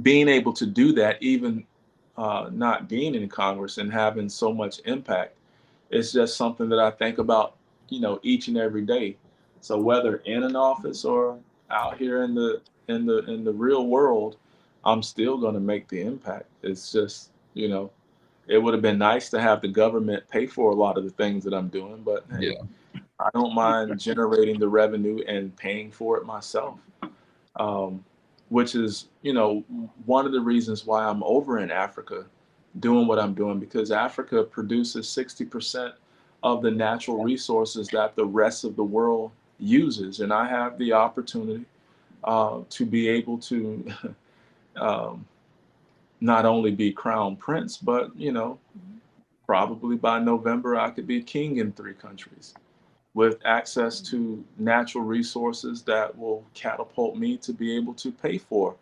being able to do that, even not being in Congress and having so much impact, it's just something that I think about, you know, each and every day. So whether in an office or out here in the real world, I'm still going to make the impact. It's just, you know, it would have been nice to have the government pay for a lot of the things that I'm doing, but hey, Yeah. I don't mind generating the revenue and paying for it myself. Um, which is, you know, one of the reasons why I'm over in Africa doing what I'm doing, because Africa produces 60% of the natural resources that the rest of the world uses. And I have the opportunity to be able to um, not only be crown prince, but probably by November I could be king in 3 countries with access to natural resources that will catapult me to be able to pay for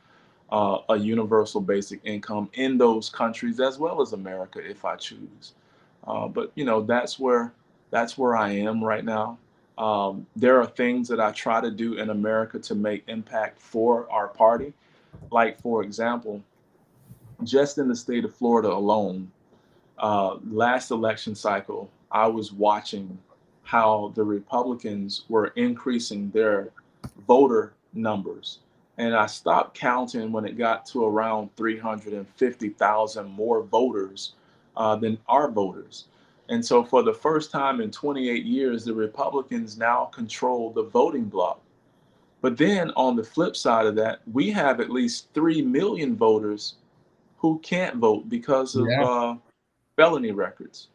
a universal basic income in those countries as well as America if I choose. But that's where I am right now. There are things that I try to do in America to make impact for our party. Like for example, just in the state of Florida alone, last election cycle, I was watching how the Republicans were increasing their voter numbers. And I stopped counting when it got to around 350,000 more voters than our voters. And so, for the first time in 28 years, the Republicans now control the voting bloc. But then on the flip side of that, we have at least 3 million voters who can't vote because of Yeah. felony records.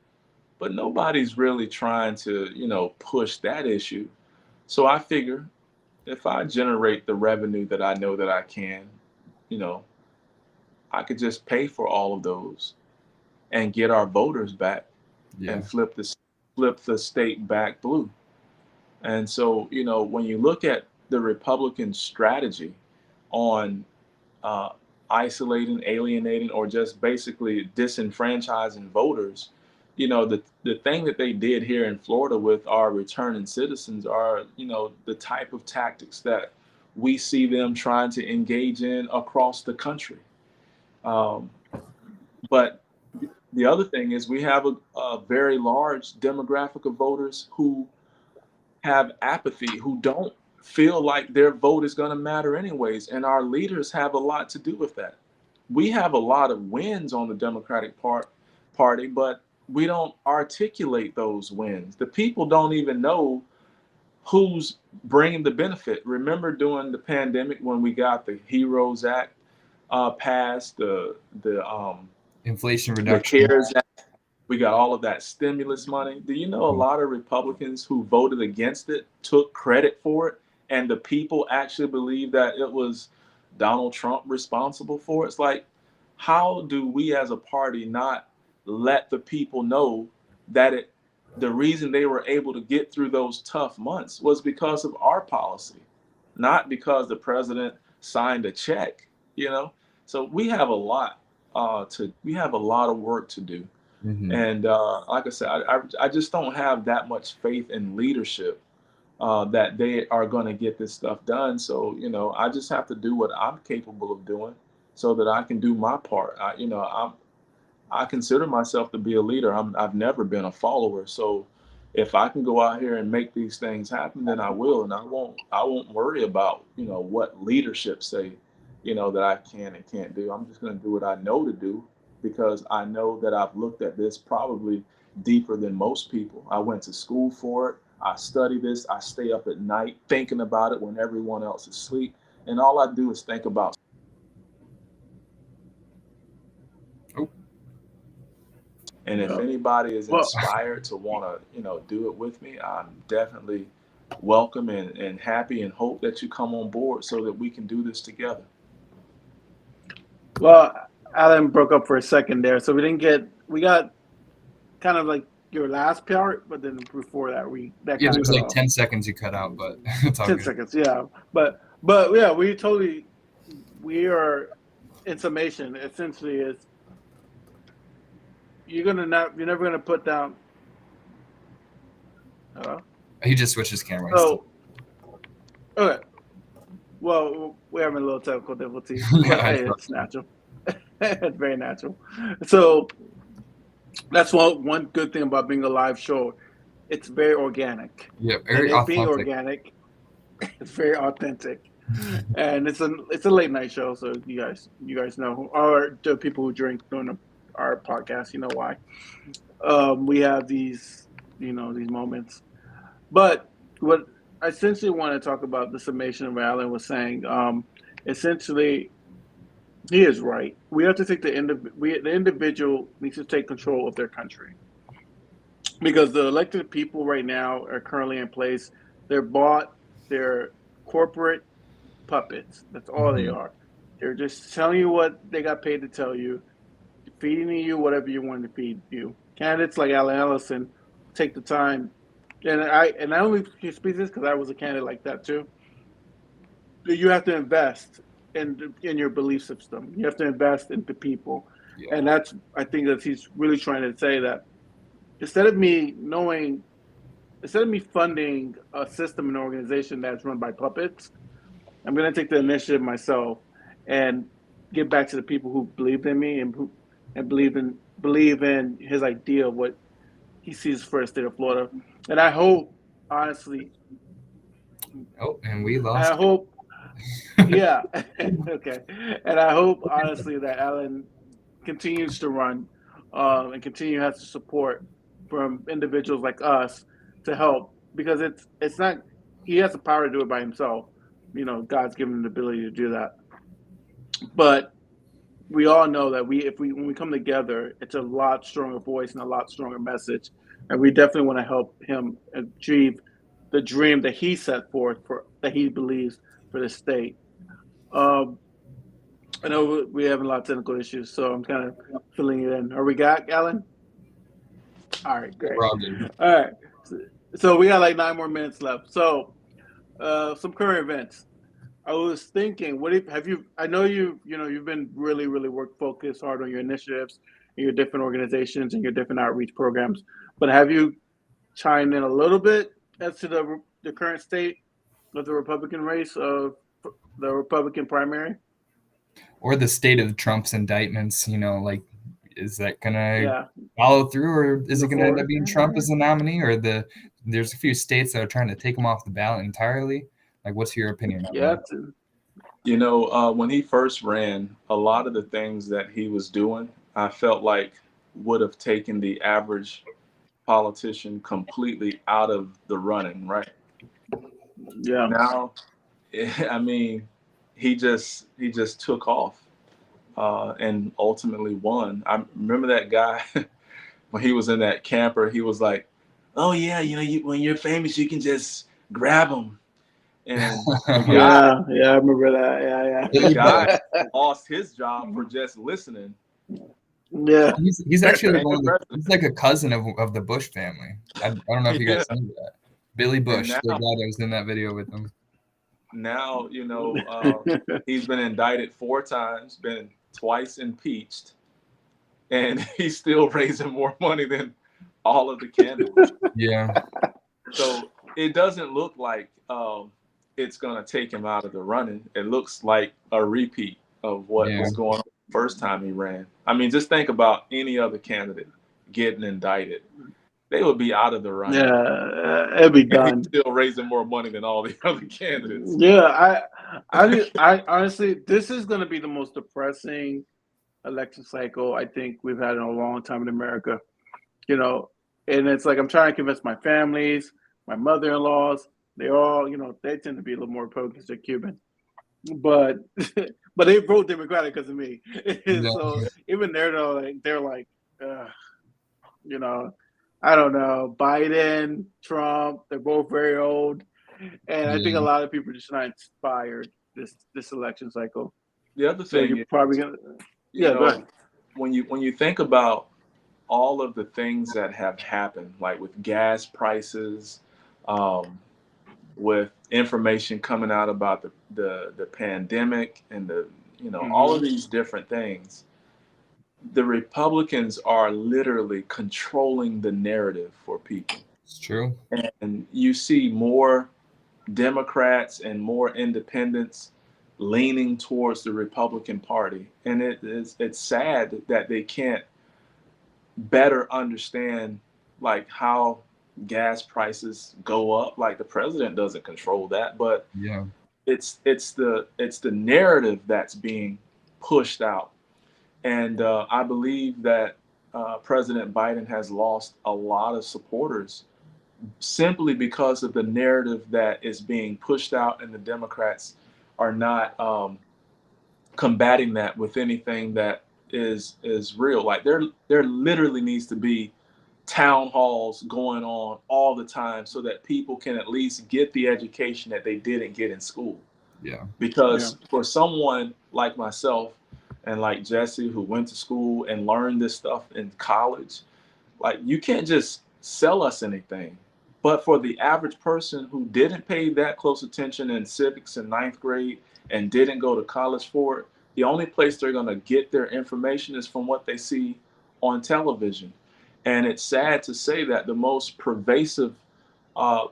But nobody's really trying to, push that issue. So I figure if I generate the revenue that I know that I can, you know, I could just pay for all of those and get our voters back Yeah. and flip the state back blue. And so, when you look at the Republican strategy on uh, isolating, alienating, or just basically disenfranchising voters, the thing that they did here in Florida with our returning citizens are, the type of tactics that we see them trying to engage in across the country. Um, but the other thing is we have a very large demographic of voters who have apathy, who don't feel like their vote is going to matter anyways. And our leaders have a lot to do with that. We have a lot of wins on the Party, but we don't articulate those wins. The people don't even know who's bringing the benefit. Remember during the pandemic when we got the Heroes Act passed, Inflation the reduction. CARES Act, we got all of that stimulus money. Do you know a lot of Republicans who voted against it took credit for it, and the people actually believe that it was Donald Trump responsible for it? It's like, how do we as a party not let the people know that the reason they were able to get through those tough months was because of our policy, not because the president signed a check, you know? So we have a lot of work to do. Mm-hmm. And like I said, I just don't have that much faith in leadership that they are going to get this stuff done. So, I just have to do what I'm capable of doing so that I can do my part. I consider myself to be a leader. I've never been a follower. So if I can go out here and make these things happen, then I will, and I won't worry about what leadership say, that I can and can't do. I'm just going to do what I know to do because I know that I've looked at this probably deeper than most people. I went to school for it. I study this. I stay up at night thinking about it when everyone else is asleep, and all I do is think about. Oh. And if Yeah. anybody is Well, inspired to want to, do it with me, I'm definitely welcome and happy and hope that you come on board so that we can do this together. well, Alan broke up for a second there, so we got kind of like your last part, but then before that that Yeah, kind of there's cut like off. 10 seconds you cut out, but it's all 10 good. seconds, yeah. But yeah, we are in summation. Essentially, is you're never gonna put down. He just switched his camera. So okay, well, we're having a little technical difficulties, but Yeah, hey, it's natural. It's very natural. So that's one good thing about being a live show. It's very organic, yeah, and very it being authentic. organic, it's very authentic, and it's a late night show. So you guys know, or the people who drink during our podcast, you know why. We have these moments, but what I essentially want to talk about the summation of what Alan was saying. Essentially, he is right. We have to take the individual needs to take control of their country because the elected people right now are currently in place. They're bought. They're corporate puppets. That's all they Mm-hmm. are. They're just telling you what they got paid to tell you, feeding you whatever you want to feed you. Candidates like Alan Ellison take the time, and I only speak this because I was a candidate like that too. You have to invest in your belief system. You have to invest into people, Yeah. and that's I think that he's really trying to say that instead of me knowing, instead of me funding a system and organization that's run by puppets, I'm going to take the initiative myself and get back to the people who believed in me and believe in his idea of what he sees for the state of Florida. And I hope, honestly, Oh, and we I lost. hope, yeah, okay, and I hope honestly that Alan continues to run and continue has to support from individuals like us to help because it's not he has the power to do it by himself. God's given him the ability to do that, but we all know that we when we come together, it's a lot stronger voice and a lot stronger message, and we definitely want to help him achieve the dream that he set forth for that he believes for the state. Um, I know we have a lot of technical issues, so I'm kind of filling it in. Are we got Alan? All right, great. We're all good. All right, so we got like 9 more minutes left. So some current events. I was thinking, what if have you? I know you've been really work focused hard on your initiatives and your different organizations and your different outreach programs. But have you chimed in a little bit as to the current state of the Republican race of the Republican primary? Or the state of Trump's indictments, like, is that gonna Yeah, follow through, or is it gonna end up before. being Trump as the nominee, or there's a few states that are trying to take him off the ballot entirely? Like, what's your opinion on Yeah, that? When he first ran, a lot of the things that he was doing, I felt like would have taken the average politician completely out of the running, right? yeah, Now, I mean, he just took off and ultimately won. I remember that guy when he was in that camper. He was like, "Oh yeah, when you're famous, you can just grab them." And the guy, yeah. I remember that. Yeah, the Billy guy Bush. lost his job for just listening. yeah, He's actually like Became the president. he's like a cousin of the Bush family. I don't know if you Yeah, guys knew that. Billy and Bush, now the guy that was in that video with him. now yeah. he's been indicted 4 times, been twice impeached, and he's still raising more money than all of the candidates. Yeah, So it doesn't look like it's going to take him out of the running. It looks like a repeat of what yeah, was going on the first time he ran. I mean, just think about any other candidate getting indicted. They would be out of the running. It'll be And he's done. still raising more money than all the other candidates. Yeah, I honestly, this is going to be the most depressing election cycle I think we've had in a long time in America. You know, and it's like I'm trying to convince my families, my mother-in-laws. They all, they tend to be a little more Republicans than Cuban, but but they vote Democratic because of me. So yeah, even they're like, uh, you know, I don't know, Biden, Trump. They're both very old. And I think a yeah. lot of people are just not inspired this election cycle. The other So thing you're is, probably gonna you yeah, go know, ahead. when you think about all of the things that have happened, like with gas prices, um, with information coming out about the pandemic and all of Mm-hmm. these different things, the Republicans are literally controlling the narrative for people. It's true. And you see more Democrats and more independents leaning towards the Republican Party. And it's sad that they can't better understand like how gas prices go up. Like the president doesn't control that, but Yeah, it's the narrative that's being pushed out. And I believe that President Biden has lost a lot of supporters simply because of the narrative that is being pushed out, and the Democrats are not combating that with anything that is real. Like there literally needs to be town halls going on all the time so that people can at least get the education that they didn't get in school. Yeah. Because for someone like myself and like Jesse, who went to school and learned this stuff in college, like you can't just sell us anything. But for the average person who didn't pay that close attention in civics in ninth grade and didn't go to college for it, the only place they're going to get their information is from what they see on television. And it's sad to say that the most pervasive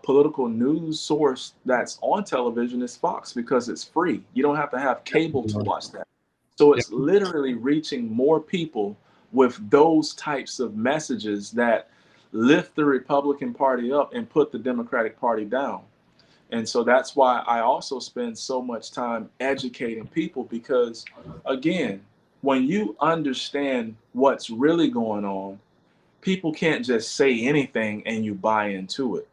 political news source that's on television is Fox, because it's free. You don't have to have cable to watch that. So Yep. it's literally reaching more people with those types of messages that lift the Republican Party up and put the Democratic Party down. And so that's why I also spend so much time educating people, because, again, when you understand what's really going on, people can't just say anything and you buy into it.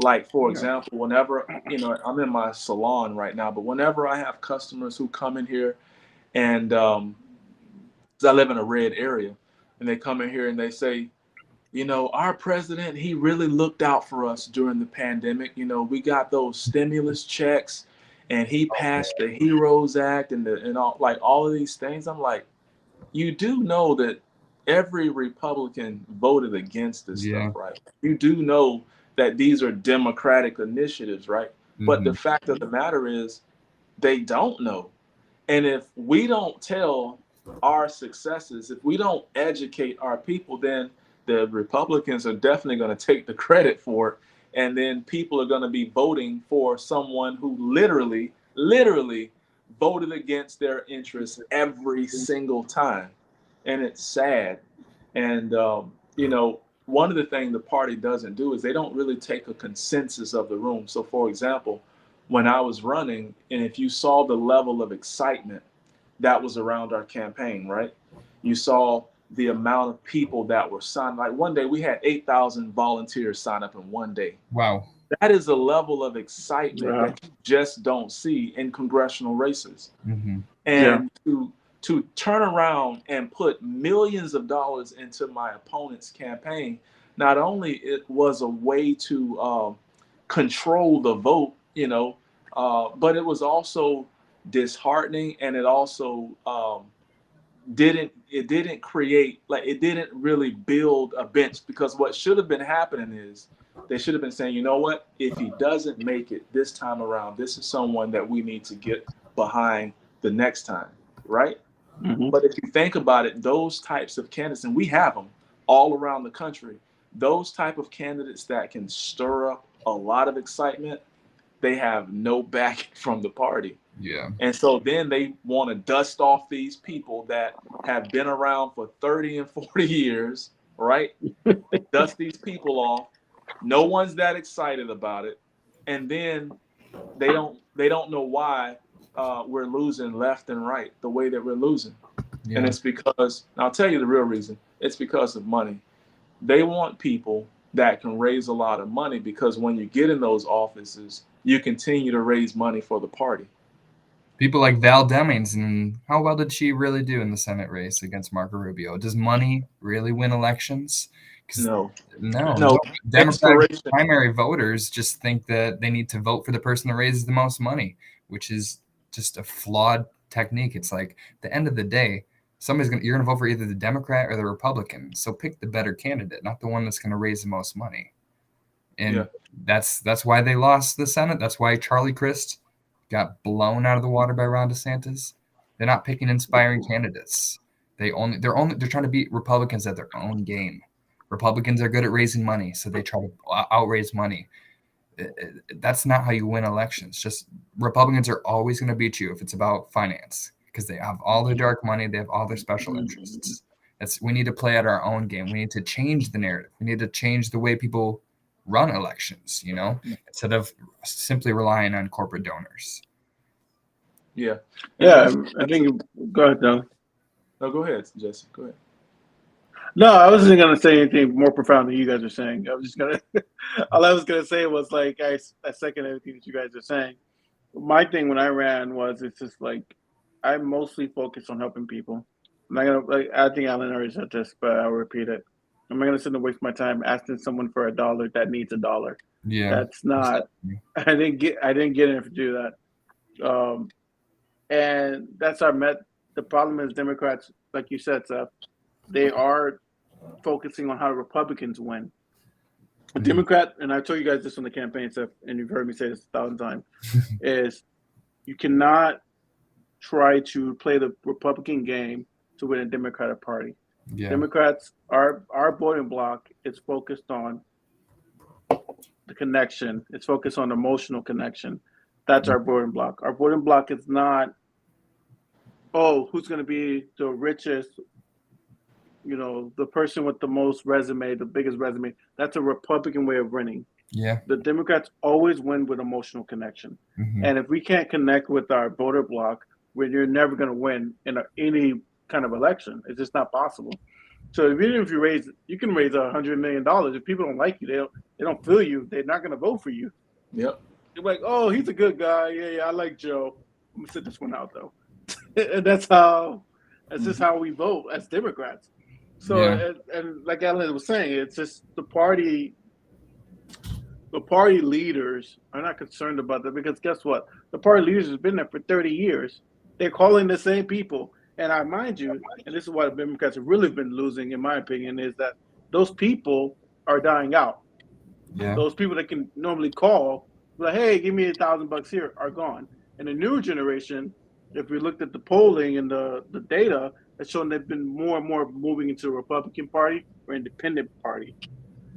Like, for example, whenever, I'm in my salon right now, but whenever I have customers who come in here and 'cause I live in a red area, and they come in here and they say, our president, he really looked out for us during the pandemic. We got those stimulus checks and he passed the Heroes Act and all, like all of these things. I'm like, you do know that every Republican voted against this Yeah. stuff, right? You do know that these are Democratic initiatives, right? But the fact of the matter is, they don't know. And if we don't tell our successes, if we don't educate our people, then the Republicans are definitely going to take the credit for it. And then people are going to be voting for someone who literally voted against their interests every single time. And it's sad. And, one of the things the party doesn't do is they don't really take a consensus of the room. So, for example, when I was running, and if you saw the level of excitement that was around our campaign, right? You saw the amount of people that were signed. Like one day we had 8,000 volunteers sign up in one day. Wow. That is a level of excitement that you just don't see in congressional races. And to turn around and put millions of dollars into my opponent's campaign, not only it was a way to control the vote, but it was also disheartening, and it also didn't create, like, it didn't really build a bench, because what should have been happening is they should have been saying, you know what, if he doesn't make it this time around, this is someone that we need to get behind the next time, right? But if you think about it, those types of candidates, and we have them all around the country, those type of candidates that can stir up a lot of excitement, they have no backing from the party. Yeah. And so then they want to dust off these people that have been around for 30 and 40 years, right? They dust these people off. No one's that excited about it. And then they don't know why we're losing left and right the way that we're losing. Yeah. And it's because, I'll tell you the real reason, it's because of money. They want people that can raise a lot of money, because when you get in those offices, you continue to raise money for the party. People like Val Demings, and how well did she really do in the Senate race against Marco Rubio? Does money really win elections? No. No. Democratic Inspiration. primary voters just think that they need to vote for the person that raises the most money, which is just a flawed technique. It's like, at the end of the day, you're gonna vote for either the Democrat or the Republican. So pick the better candidate, not the one that's gonna raise the most money. And that's why they lost the Senate. That's why Charlie Crist got blown out of the water by Ron DeSantis. They're not picking inspiring candidates. They're trying to beat Republicans at their own game. Republicans are good at raising money, so they try to outraise money. That's not how you win elections. Just Republicans are always going to beat you if it's about finance, because they have all their dark money, they have all their special interests. We need to play at our own game. We need to change the narrative. We need to change the way people run elections, instead of simply relying on corporate donors. Yeah. I think. Go ahead, Doug. No, go ahead, Jesse. Go ahead. No, I wasn't going to say anything more profound than you guys are saying. I was just going to. All I was going to say was, like, I second everything that you guys are saying. My thing when I ran was, it's just like, I mostly focus on helping people. I'm not gonna, like, I think Alan already said this, but I'll repeat it. I'm not gonna sit and waste my time asking someone for $1 that needs $1. Yeah, That's not. I didn't get in to do that. And that's our met. The problem is Democrats, like you said, Seth, they are focusing on how Republicans win. A Democrat, and I told you guys this on the campaign stuff, and you've heard me say this 1,000 times, is you cannot try to play the Republican game to win a Democratic Party. Yeah. Democrats, our voting bloc is focused on the connection. It's focused on emotional connection. That's our voting bloc. Our voting bloc is not, oh, who's going to be the richest, the person with the most resume, the biggest resume. That's a Republican way of winning. Yeah. The Democrats always win with emotional connection. Mm-hmm. And if we can't connect with our voter bloc, you're never going to win in any kind of election. It's just not possible. So even if you can raise $100 million. If people don't like you, they don't feel you, they're not going to vote for you. Yep. They're like, oh, he's a good guy. Yeah, I like Joe. I'm gonna sit this one out though. And that's just how we vote as Democrats. So and like Ellen was saying, it's just the party leaders are not concerned about that, because guess what? The party leaders have been there for 30 years. They're calling the same people. And I mind you, and this is why the Democrats have really been losing, in my opinion, is that those people are dying out. Yeah. Those people that can normally call, like, hey, give me $1,000 here, are gone. And the newer generation, if we looked at the polling and the data, it's shown they've been more and more moving into the Republican Party or Independent Party,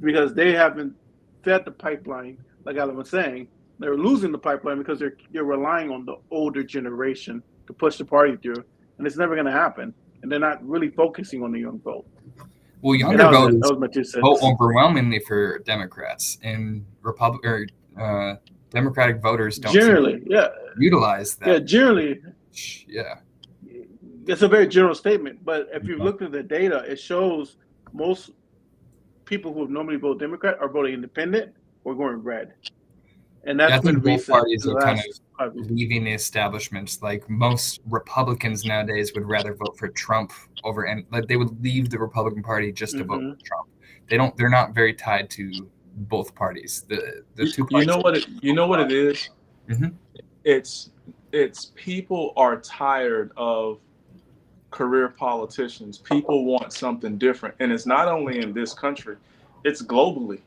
because they haven't fed the pipeline, like Alan was saying. They're losing the pipeline because they're relying on the older generation to push the party through, and it's never going to happen. And they're not really focusing on the young vote. Well, younger voters vote overwhelmingly for Democrats, and Democratic voters don't generally, utilize that. Yeah, generally. Yeah. It's a very general statement, but if you look at the data, it shows most people who normally vote Democrat are voting Independent or going red. And that's been both parties are kind of leaving the establishment. Like most Republicans nowadays would rather vote for Trump over, and like they would leave the Republican Party just to vote for Trump. They're not very tied to both parties. The two parties. You know what it is? Mm-hmm. It's people are tired of career politicians. People want something different, and it's not only in this country, it's globally.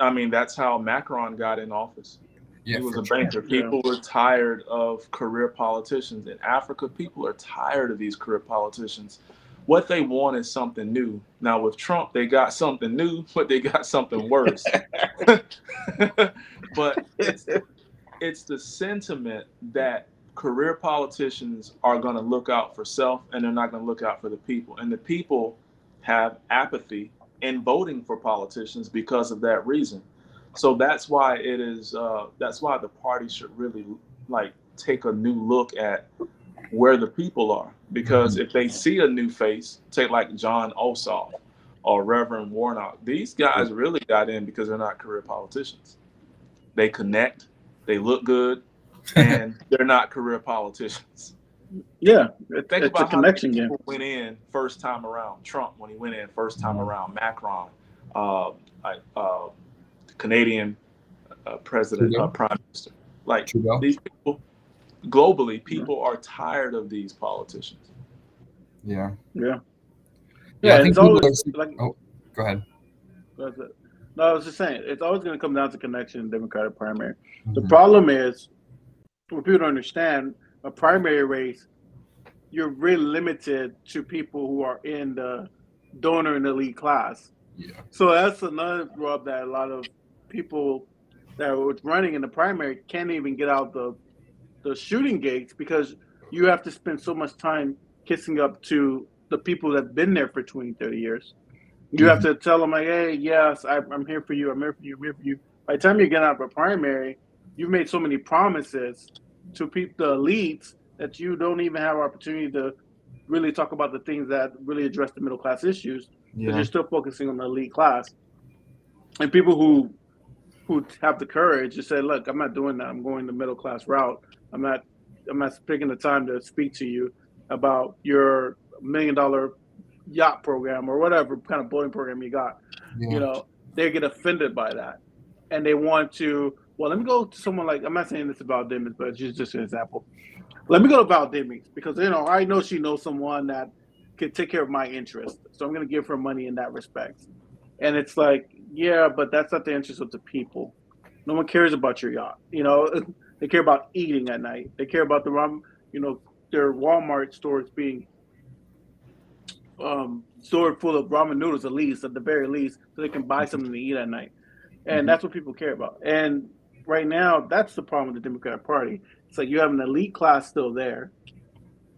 I mean, that's how Macron got in office. Yeah, he was a banker. People were tired of career politicians. In Africa, people are tired of these career politicians. What they want is something new. Now, with Trump, they got something new, but they got something worse. But it's the sentiment that career politicians are going to look out for self, and they're not going to look out for the people. And the people have apathy in voting for politicians because of that reason. So that's why it is. That's why the party should really take a new look at where the people are. Because if they see a new face, take like John Ossoff or Reverend Warnock, these guys really got in because they're not career politicians. They connect, they look good, and they're not career politicians. Yeah, think it's about a connection how game. People went in first time around. Trump, when he went in first time around. Macron, Canadian president, prime minister. Like these people, globally, people are tired of these politicians. Yeah. Yeah. I think it's always go ahead. No, I was just saying, it's always going to come down to connection in Democratic primary. Mm-hmm. The problem is, for people to understand, a primary race, you're really limited to people who are in the donor and elite class. Yeah. So that's another rub that a lot of people that were running in the primary can't even get out the shooting gates, because you have to spend so much time kissing up to the people that have been there for 20, 30 years. You have to tell them, like, hey, yes, I'm here for you. I'm here for you. I'm here for you. By the time you get out of a primary, you've made so many promises to people, the elites, that you don't even have an opportunity to really talk about the things that really address the middle class issues, because you're still focusing on the elite class. And people who have the courage to say, look, I'm not doing that. I'm going the middle class route. I'm not taking the time to speak to you about your $1 million yacht program or whatever kind of boating program you got. They get offended by that, and they want to Well, let me go to someone like, I'm not saying this about Demons, but it's just an example. Let me go to Val Demings because I know she knows someone that could take care of my interest, so I'm going to give her money in that respect. And it's like, yeah, but that's not the interest of the people. No one cares about your yacht. They care about eating at night. They care about their Walmart stores being stored full of ramen noodles at the very least, so they can buy something to eat at night. And that's what people care about. And right now, that's the problem with the Democratic Party. It's like you have an elite class still there,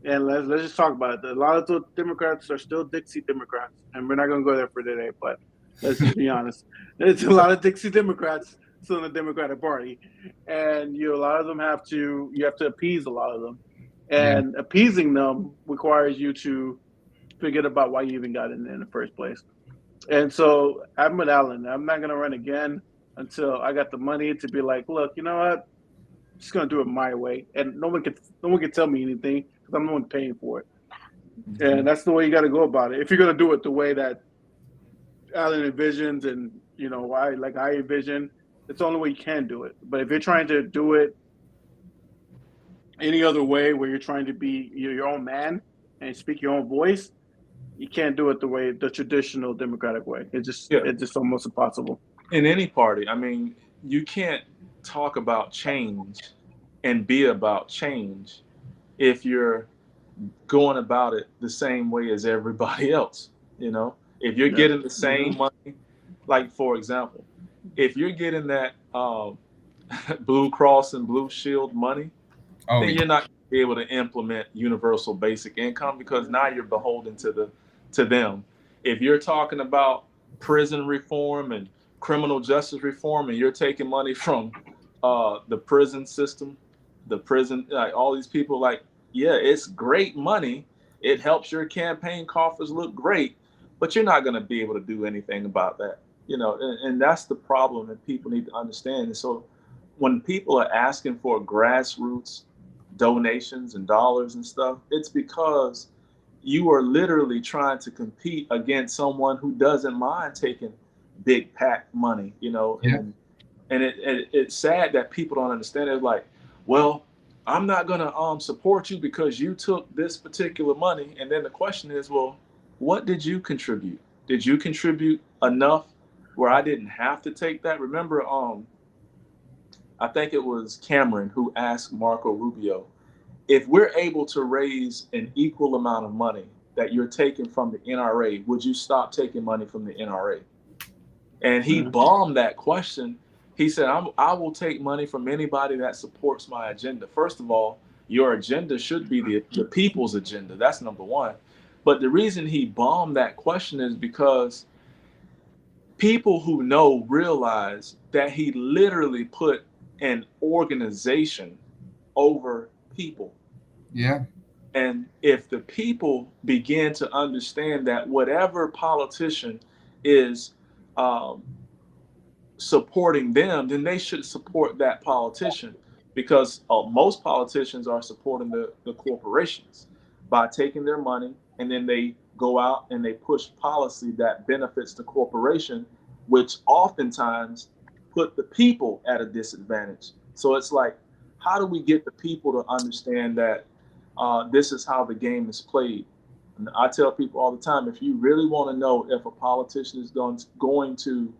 and let's just talk about it. A lot of the Democrats are still Dixie Democrats, and we're not going to go there for today. But let's just be honest. There's a lot of Dixie Democrats still in the Democratic Party, and a lot of them you have to appease a lot of them, and appeasing them requires you to forget about why you even got in the first place. And so I'm with Alan. I'm not going to run again until I got the money to be like, look, you know what? I'm just going to do it my way, and no one can tell me anything because I'm the one paying for it. And that's the way you got to go about it. If you're going to do it the way that Alan envisions, and I envision, it's the only way you can do it. But if you're trying to do it any other way, where you're trying to be your own man and speak your own voice, you can't do it the traditional Democratic way. It's just almost impossible. In any party, I mean, you can't talk about change and be about change if you're going about it the same way as everybody else. If you're getting the same money, like for example, if you're getting that Blue Cross and Blue Shield money, then you're not going to be able to implement universal basic income because now you're beholden to them. If you're talking about prison reform and criminal justice reform, and you're taking money from the prison system, like all these people, like, yeah, it's great money. It helps your campaign coffers look great, but you're not going to be able to do anything about that. And that's the problem that people need to understand. And so when people are asking for grassroots donations and dollars and stuff, it's because you are literally trying to compete against someone who doesn't mind taking big pack money, and it's sad that people don't understand it. Like, well, I'm not gonna support you because you took this particular money. And then the question is, well, what did you contribute? Did you contribute enough where I didn't have to take that? Remember, I think it was Cameron who asked Marco Rubio, if we're able to raise an equal amount of money that you're taking from the NRA, would you stop taking money from the NRA? And he bombed that question. He said, I will take money from anybody that supports my agenda. First of all, your agenda should be the people's agenda. That's number one. But the reason he bombed that question is because people who know realize that he literally put an organization over people. Yeah. And if the people begin to understand that whatever politician is supporting them, then they should support that politician, because most politicians are supporting the corporations by taking their money, and then they go out and they push policy that benefits the corporation, which oftentimes put the people at a disadvantage. So it's like, how do we get the people to understand that this is how the game is played? And I tell people all the time, if you really want to know if a politician is going to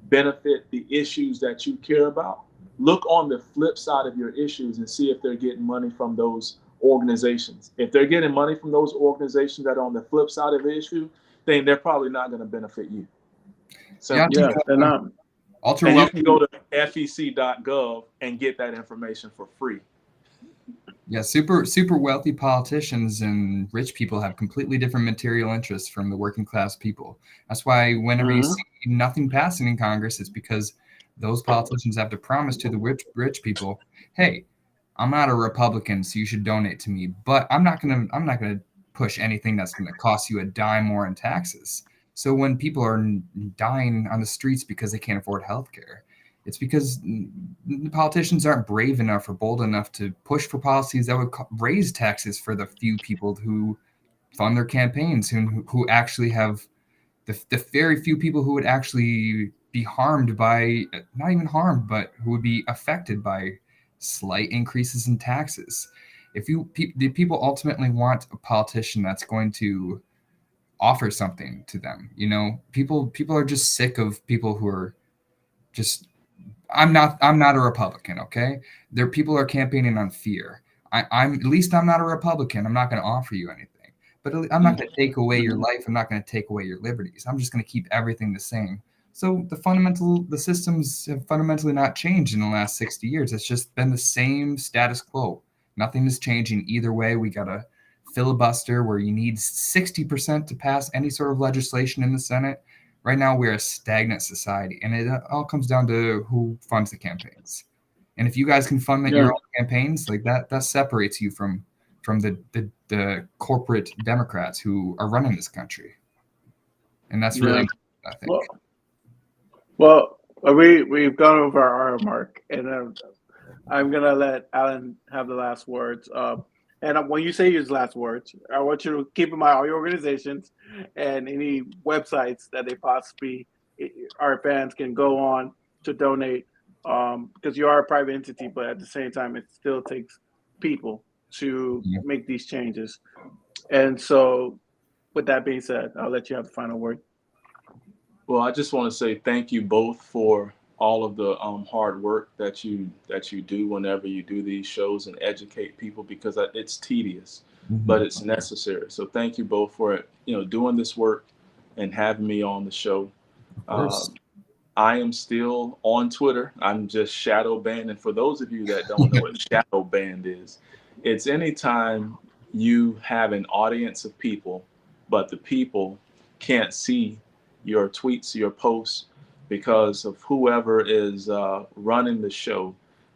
benefit the issues that you care about, look on the flip side of your issues and see if they're getting money from those organizations. If they're getting money from those organizations that are on the flip side of the issue, then they're probably not going to benefit you. So they're not. And you can go to fec.gov and get that information for free. Yeah, super wealthy politicians and rich people have completely different material interests from the working class people. That's why whenever you see nothing passing in Congress, it's because those politicians have to promise to the rich people, hey, I'm not a Republican, so you should donate to me, but I'm not gonna push anything that's gonna cost you a dime more in taxes. So when people are dying on the streets because they can't afford healthcare, it's because the politicians aren't brave enough or bold enough to push for policies that would raise taxes for the few people who fund their campaigns, who actually have the very few people who would actually be harmed by, not even harmed, but who would be affected by slight increases in taxes. If the people ultimately want a politician that's going to offer something to them, people are just sick of people who are just, I'm not a Republican, okay? People are campaigning on fear. I'm at least I'm not a Republican. I'm not going to offer you anything. But I'm not going to take away your life. I'm not going to take away your liberties. I'm just going to keep everything the same. So the systems have fundamentally not changed in the last 60 years. It's just been the same status quo. Nothing is changing either way. We got a filibuster where you need 60% to pass any sort of legislation in the Senate. Right now, we're a stagnant society, and it all comes down to who funds the campaigns. And if you guys can fund your own campaigns, like that separates you from the corporate Democrats who are running this country. And that's really, I think. Well, we've gone over our hour mark, and I'm gonna let Alan have the last words. And when you say his last words, I want you to keep in mind all your organizations and any websites that they possibly our fans can go on to donate. Because you are a private entity, but at the same time, it still takes people to make these changes. And so, with that being said, I'll let you have the final word. Well, I just want to say thank you both for all of the hard work that you do whenever you do these shows and educate people, because it's tedious, but it's necessary. So thank you both for doing this work and having me on the show. I am still on Twitter. I'm just shadow banned. And for those of you that don't know what shadow banned is, it's anytime you have an audience of people, but the people can't see your tweets, your posts, because of whoever is running the show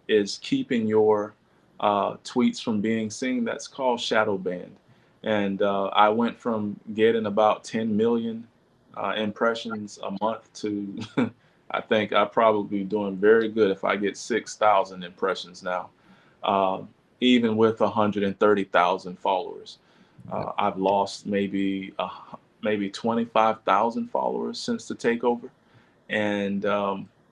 is keeping your tweets from being seen. That's called shadow banned. And I went from getting about 10 million impressions a month to I think I'll probably be doing very good if I get 6,000 impressions now, even with 130,000 followers. I've lost maybe 25,000 followers since the takeover. And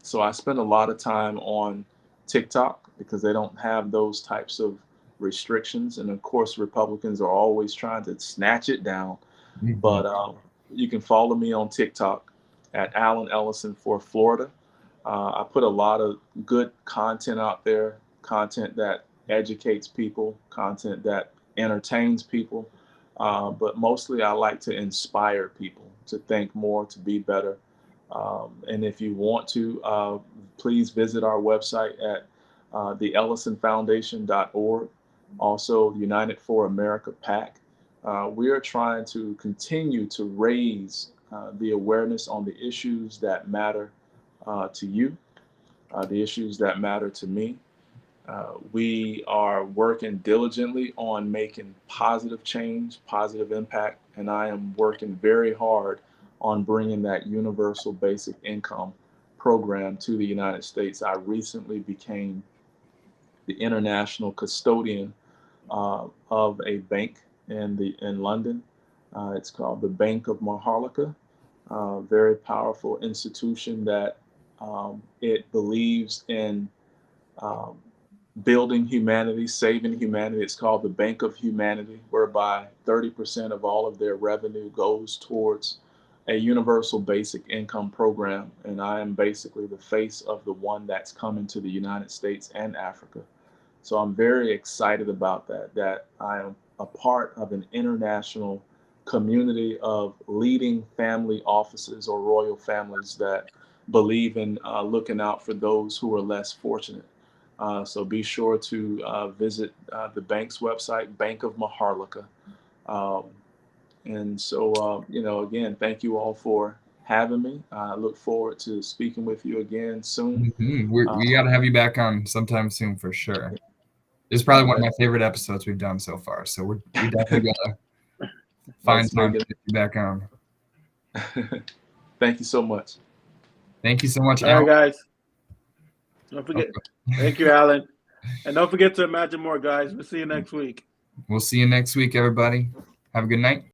so I spend a lot of time on TikTok because they don't have those types of restrictions. And of course, Republicans are always trying to snatch it down. But you can follow me on TikTok at Alan Ellison for Florida. I put a lot of good content out there, content that educates people, content that entertains people. But mostly I like to inspire people to think more, to be better. And if you want to, please visit our website at the ellisonfoundation.org. Also, United for America PAC. We are trying to continue to raise the awareness on the issues that matter to you, the issues that matter to me. We are working diligently on making positive change, positive impact, and I am working very hard on bringing that universal basic income program to the United States. I recently became the international custodian of a bank in London. It's called the Bank of Maharlika. Very powerful institution that it believes in building humanity, saving humanity. It's called the Bank of Humanity, whereby 30% of all of their revenue goes towards a universal basic income program. And I am basically the face of the one that's coming to the United States and Africa. So I'm very excited about that I am a part of an international community of leading family offices or royal families that believe in looking out for those who are less fortunate. So be sure to visit the bank's website, Bank of Maharlika. And so, again, thank you all for having me. I look forward to speaking with you again soon. We got to have you back on sometime soon for sure. It's probably one of my favorite episodes we've done so far. So we definitely got to find time to get you back on. Thank you so much. Thank you so much, All Alan. right, guys. Don't forget. Thank you, Alan. And don't forget to imagine more, guys. We'll see you next week. We'll see you next week, everybody. Have a good night.